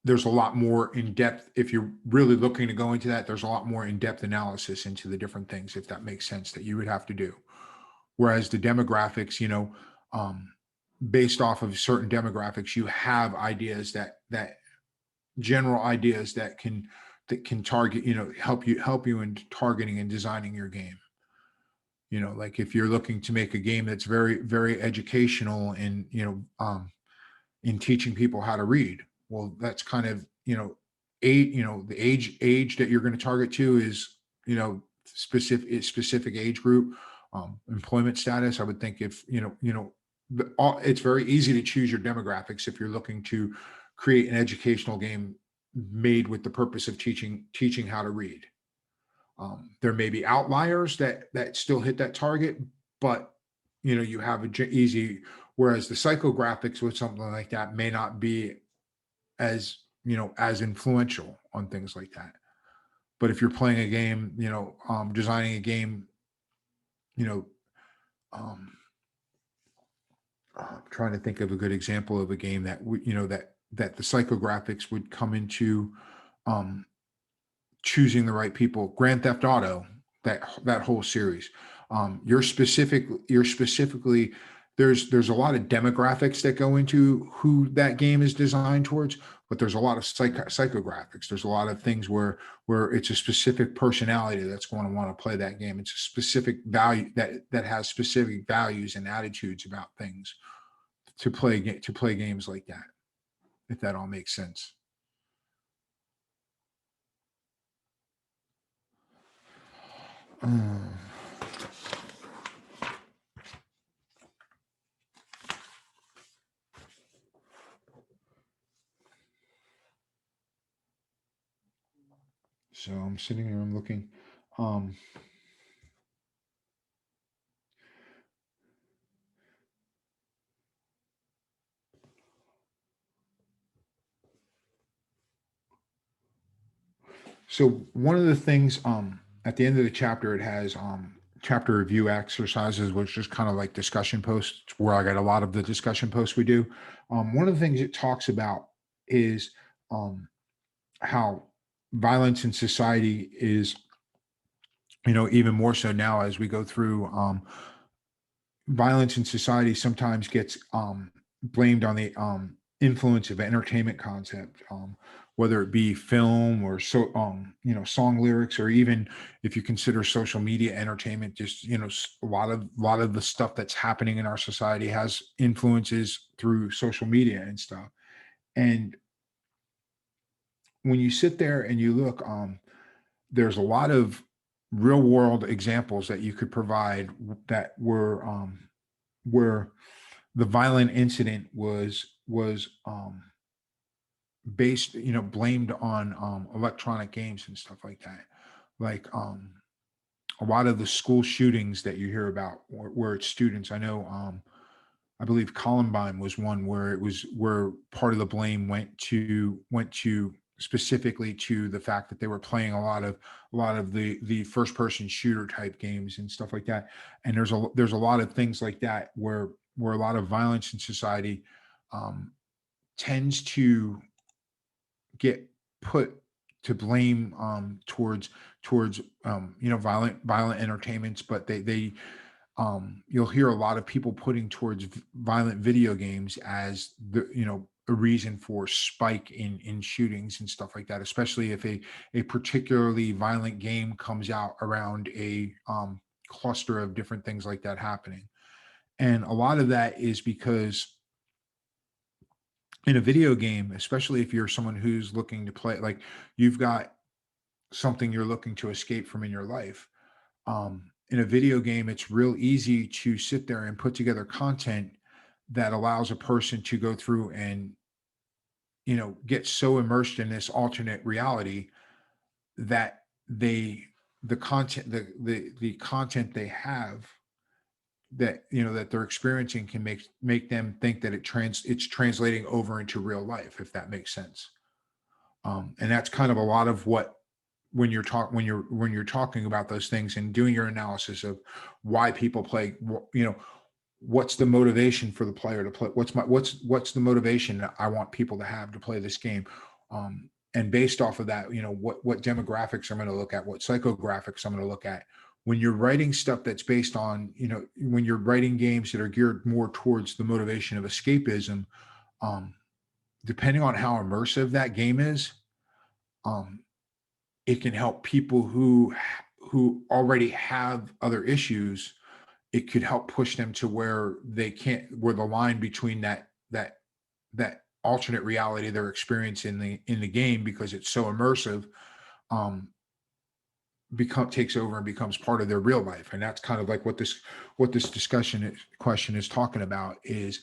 There's a lot more in depth. If you're really looking to go into that, there's a lot more in-depth analysis into the different things, if that makes sense, that you would have to do. Whereas the demographics, um, based off of certain demographics, you have ideas that general ideas that can target, help you in targeting and designing your game. Like if you're looking to make a game that's very, very educational and, in teaching people how to read, well, that's kind of, the age that you're going to target to is, specific age group, employment status. I would think if, it's very easy to choose your demographics if you're looking to create an educational game made with the purpose of teaching how to read. There may be outliers that still hit that target, but you have easy. Whereas the psychographics with something like that may not be as influential on things like that. But if you're playing a game, designing a game, you know, um, I'm trying to think of a good example of a game that that the psychographics would come into, um, choosing the right people. Grand Theft Auto, that whole series. You're specifically, there's a lot of demographics that go into who that game is designed towards, but there's a lot of psychographics. There's a lot of things where it's a specific personality that's going to want to play that game. It's a specific value that has specific values and attitudes about things to play games like that. If that all makes sense. Uh, so I'm sitting here, I'm looking. Um, so one of the things, at the end of the chapter, it has chapter review exercises, which is kind of like discussion posts, where I got a lot of the discussion posts we do. One of the things it talks about is, um, how violence in society is, even more so now as we go through, violence in society sometimes gets, blamed on the, influence of entertainment concept, whether it be film or song lyrics, or even if you consider social media entertainment. Just a lot of the stuff that's happening in our society has influences through social media and stuff. And when you sit there and you look, there's a lot of real world examples that you could provide that were, where the violent incident was, based, blamed on, electronic games and stuff like that. Like, a lot of the school shootings that you hear about, where it's students. I know, I believe Columbine was one where it was where part of the blame went to specifically to the fact that they were playing a lot of the first person shooter type games and stuff like that. And there's a lot of things like that where a lot of violence in society, um, tends to get put to blame, towards, violent entertainments. But they you'll hear a lot of people putting towards violent video games as a reason for spike in shootings and stuff like that, especially if a particularly violent game comes out around a, cluster of different things like that happening. And a lot of that is because in a video game, especially if you're someone who's looking to play, like, you've got something you're looking to escape from in your life. In a video game, it's real easy to sit there and put together content that allows a person to go through and, get so immersed in this alternate reality that they the content they have that they're experiencing can make them think that it's translating over into real life, if that makes sense. And that's kind of a lot of what, when you're talking about those things and doing your analysis of why people play, what's the motivation for the player to play, what's the motivation that I want people to have to play this game. And based off of that, what demographics I'm going to look at, what psychographics I'm going to look at. When you're writing stuff that's based on, when you're writing games that are geared more towards the motivation of escapism, depending on how immersive that game is, it can help people who already have other issues. It could help push them to where where the line between that alternate reality they're experiencing in the game, because it's so immersive, takes over and becomes part of their real life. And that's kind of like what this question is talking about is,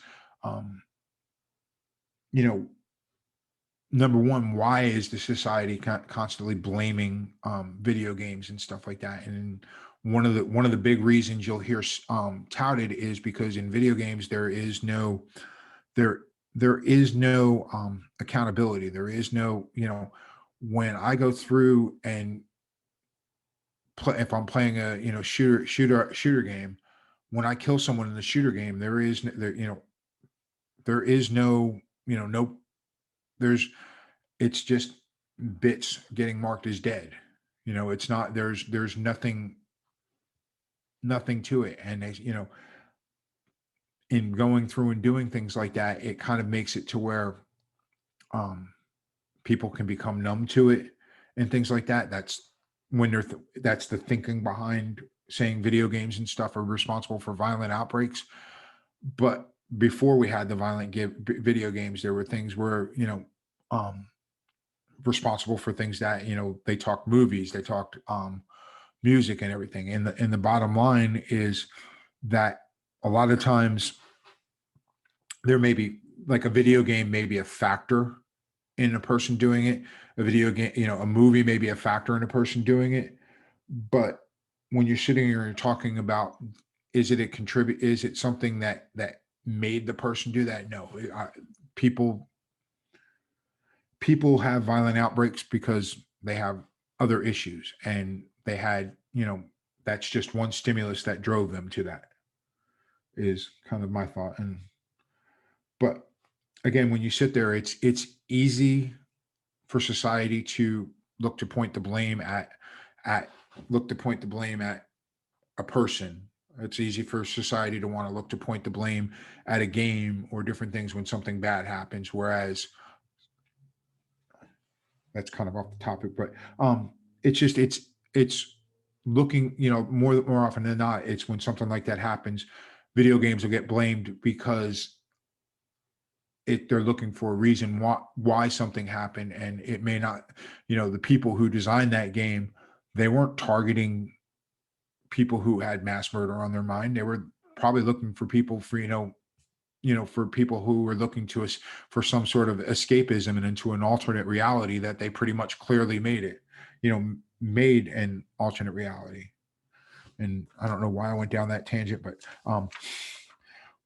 number one, why is the society constantly blaming video games and stuff like that? And one of the big reasons you'll hear touted is because in video games there is no accountability. There is no, when I go through and play, if I'm playing a shooter game, when I kill someone in the shooter game, there is no, no, it's just bits getting marked as dead. It's not, there's nothing to it. And in going through and doing things like that, it kind of makes it to where people can become numb to it and things like that. That's when that's the thinking behind saying video games and stuff are responsible for violent outbreaks. But before we had the violent video games, there were things where, responsible for things that, they talked movies, they talked music and everything. And the bottom line is that a lot of times there may be, like, a video game may be a factor in a person doing it. A video game, a movie may be a factor in a person doing it. But when you're sitting here and you're talking about, is it something that made the person do that? No. People have violent outbreaks because they have other issues, and they had, that's just one stimulus that drove them to that, is kind of my thought. But again, when you sit there, it's easy for society to look to point the blame at a person. It's easy for society to want to look to point the blame at a game or different things when something bad happens. Whereas, that's kind of off the topic, but it's looking, more often than not, it's when something like that happens, video games will get blamed because they're looking for a reason why something happened. And it may not, the people who designed that game, they weren't targeting people who had mass murder on their mind. They were probably looking for people for people who were looking to us for some sort of escapism and into an alternate reality that they pretty much clearly made an alternate reality. And I don't know why I went down that tangent, but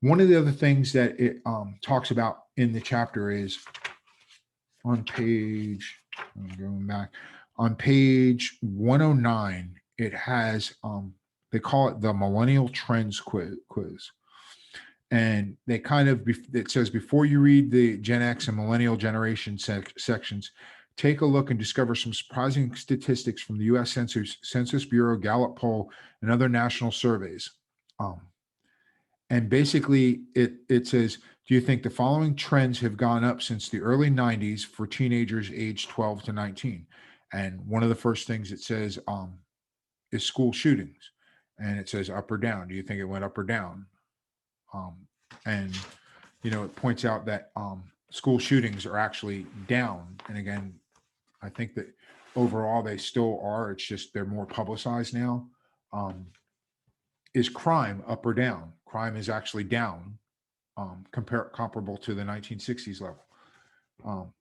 one of the other things that it talks about in the chapter is on page, I'm going back, on page 109, it has, they call it the Millennial Trends Quiz. And they kind of, it says, before you read the Gen X and Millennial generation sections, take a look and discover some surprising statistics from the U.S. Census Bureau, Gallup poll, and other national surveys. And basically, it says, do you think the following trends have gone up since the early 90s for teenagers aged 12 to 19? And one of the first things it says is school shootings. And it says up or down. Do you think it went up or down? And it points out that school shootings are actually down. And again, I think that overall they still are. It's just they're more publicized now. Is crime up or down? Crime is actually down, comparable to the 1960s level.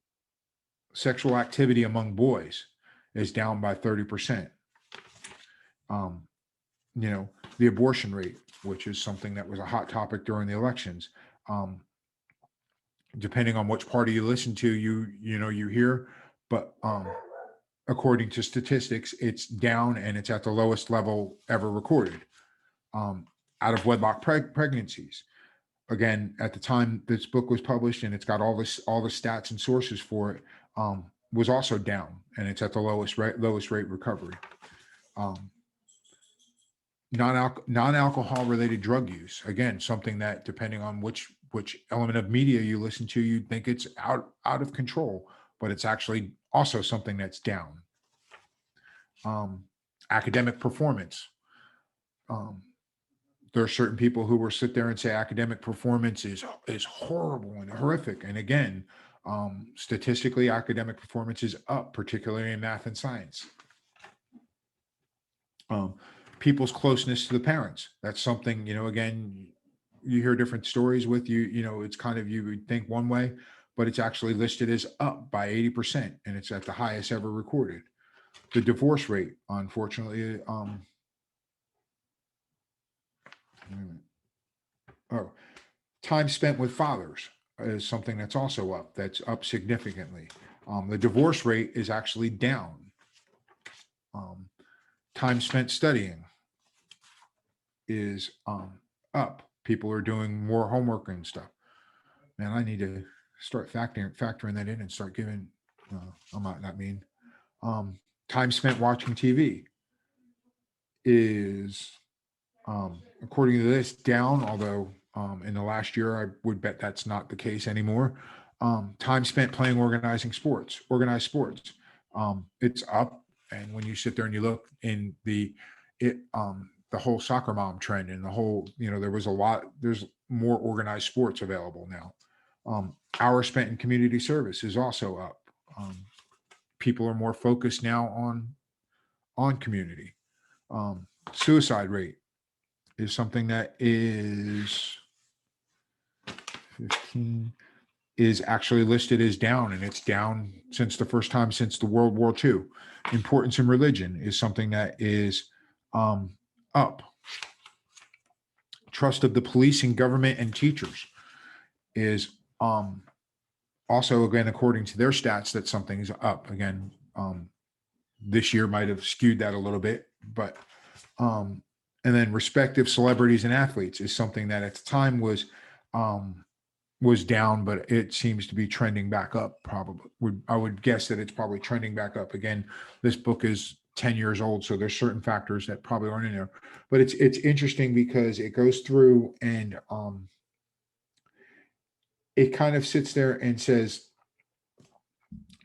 Sexual activity among boys is down by 30%. The abortion rate which is something that was a hot topic during the elections. Depending on which party you listen to, you hear, but according to statistics, it's down and it's at the lowest level ever recorded. Out of wedlock pregnancies. Again, at the time this book was published, and it's got all the stats and sources for it, was also down, and it's at the lowest rate recovery. Non-alcohol related drug use, again, something that, depending on which element of media you listen to, you'd think it's out of control, but it's actually also something that's down. Academic performance. There are certain people who will sit there and say academic performance is horrible and horrific. And again, statistically, academic performance is up, particularly in math and science. People's closeness to the parents. That's something, again, you hear different stories with it's kind of, you would think one way, but it's actually listed as up by 80%, and it's at the highest ever recorded. The divorce rate, unfortunately, time spent with fathers is something that's also up. That's up significantly. The divorce rate is actually down. Time spent studying is up. People are doing more homework and stuff. Man, I need to start factoring that in and start giving. I'm not mean. Time spent watching TV is, according to this, down, although in the last year, I would bet that's not the case anymore. Time spent playing organized sports, it's up. And when you sit there and you look in the whole soccer mom trend and the whole, there's more organized sports available now. Hours spent in community service is also up. People are more focused now on community. Suicide rate is something that is 15, is actually listed as down, and it's down since the first time since the World War II. Importance in religion is something that is up. Trust of the police and government and teachers is also, again, according to their stats, that something's up. Again, this year might have skewed that a little bit, but and then respective celebrities and athletes is something that at the time was down, but it seems to be trending back up. Probably, I would guess that it's probably trending back up. Again, this book is 10 years old, so there's certain factors that probably aren't in there. But it's interesting because it goes through and it kind of sits there and says,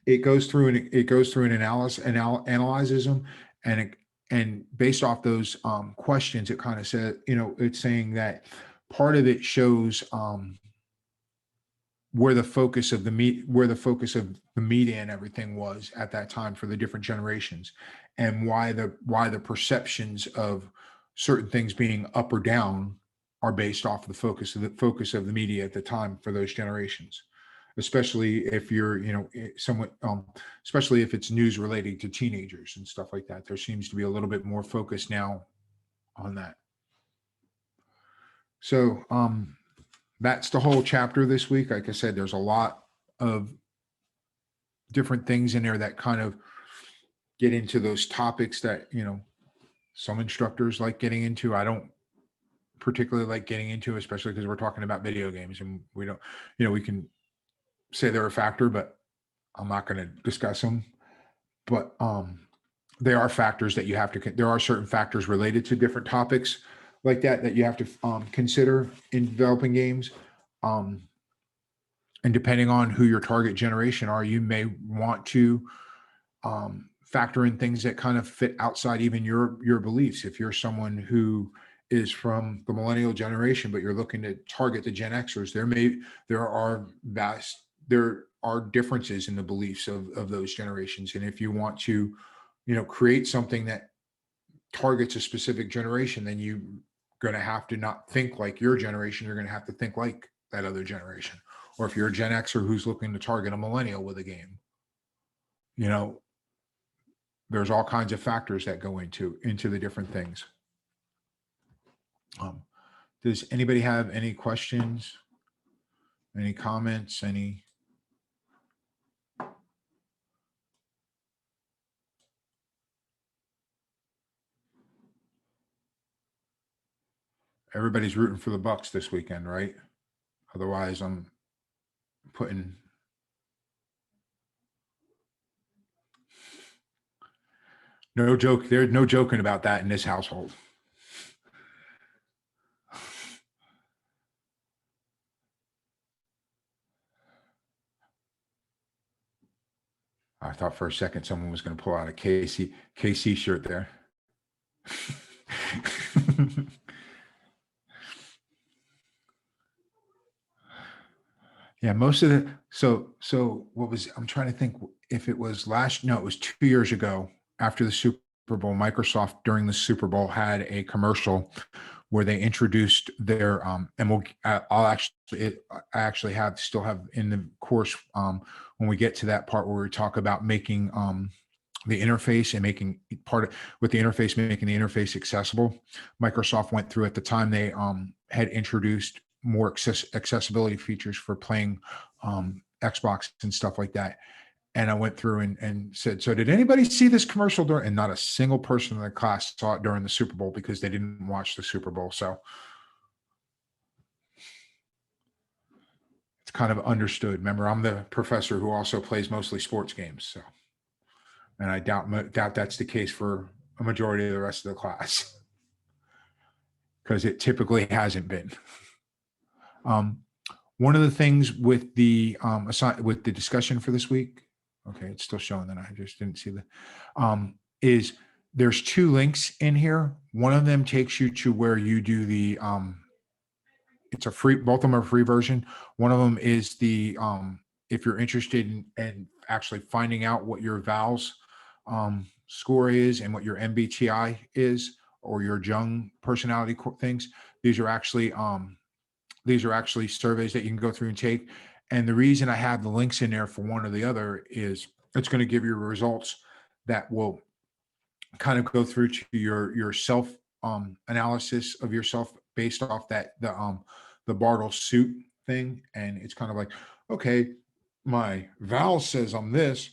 it goes through and analyzes them, and based off those questions, it kind of said, it's saying that part of it shows where the focus of the media and everything was at that time for the different generations, and why the perceptions of certain things being up or down are based off the focus of the media at the time for those generations. Especially if you're, somewhat, especially if it's news relating to teenagers and stuff like that. There seems to be a little bit more focus now on that. So that's the whole chapter this week. Like I said, there's a lot of different things in there that kind of get into those topics that, some instructors like getting into. I don't particularly like getting into, especially because we're talking about video games, and we don't, we can say they're a factor, but I'm not going to discuss them. But they are factors that you have to, there are certain factors related to different topics like that you have to consider in developing games. And depending on who your target generation are, you may want to factor in things that kind of fit outside even your beliefs. If you're someone who is from the millennial generation, but you're looking to target the Gen Xers, there are differences in the beliefs of those generations. And if you want to, create something that targets a specific generation, then you're going to have to not think like your generation. You're going to have to think like that other generation. Or if you're a Gen Xer who's looking to target a millennial with a game, there's all kinds of factors that go into the different things. Does anybody have any questions? Any comments? Any? Everybody's rooting for the Bucks this weekend, right? Otherwise, I'm putting. No joke. There's no joking about that in this household. I thought for a second someone was going to pull out a KC shirt there. Yeah, most of the so what was I'm trying to think if it was it was 2 years ago after the Super Bowl. Microsoft during the Super Bowl had a commercial where they introduced their and I actually still have in the course when we get to that part where we talk about making the interface and making with the interface, making the interface accessible. Microsoft went through at the time they had introduced more accessibility features for playing Xbox and stuff like that. And I went through and said, so did anybody see this commercial during? And not a single person in the class saw it during the Super Bowl because they didn't watch the Super Bowl. So it's kind of understood. Remember, I'm the professor who also plays mostly sports games. So, and I doubt that's the case for a majority of the rest of the class because it typically hasn't been. One of the things with the discussion for this week, okay, it's still showing that I just didn't see is there's 2 links in here. One of them takes you to where you do the it's a free, both of them are free version. One of them is the if you're interested in actually finding out what your vowels score is and what your MBTI is or your Jung personality things. These are actually surveys that you can go through and take. And the reason I have the links in there for one or the other is it's going to give you results that will kind of go through to your self analysis of yourself based off the Bartle suit thing. And it's kind of like, okay, my Val says I'm this,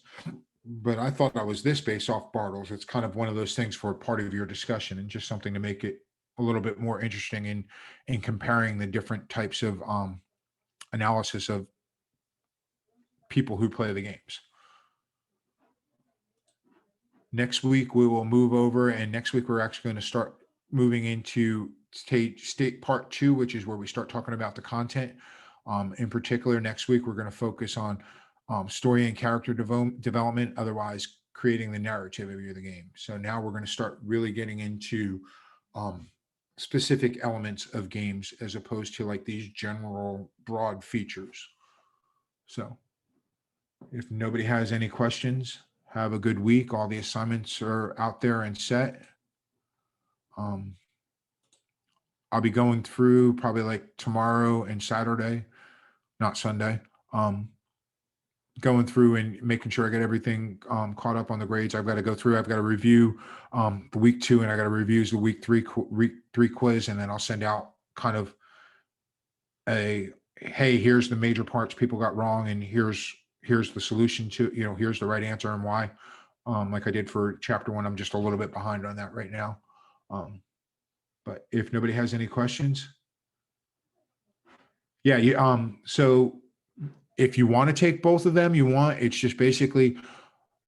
but I thought I was this based off Bartles. It's kind of one of those things for part of your discussion and just something to make it a little bit more interesting in comparing the different types of analysis of people who play the games. Next week we will move over, and next week we're actually going to start moving into state part 2, which is where we start talking about the content. In particular, next week we're going to focus on story and character development, otherwise creating the narrative of the game. So now we're going to start really getting into specific elements of games as opposed to like these general broad features. So if nobody has any questions, have a good week. All the assignments are out there and set. I'll be going through probably like tomorrow and Saturday, not Sunday, going through and making sure I get everything caught up on the grades. I've got to go through, I've got to review the week 2, and I got to review the week 3 quiz. And then I'll send out kind of hey, here's the major parts people got wrong. And here's the solution to, here's the right answer and why. Like I did for chapter 1, I'm just a little bit behind on that right now. But if nobody has any questions, yeah, so if you want to take both of them, it's just basically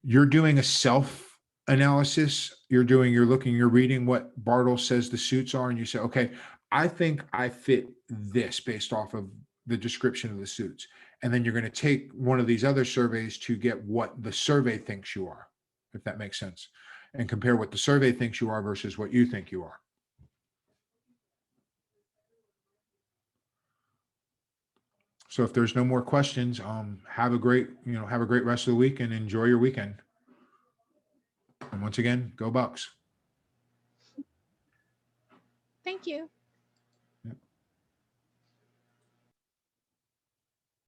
you're doing a self analysis. You're reading what Bartle says the suits are, and you say, okay, I think I fit this based off of the description of the suits. And then you're going to take one of these other surveys to get what the survey thinks you are, if that makes sense, and compare what the survey thinks you are versus what you think you are. So if there's no more questions, have a great rest of the week and enjoy your weekend. And once again, go Bucks. Thank you.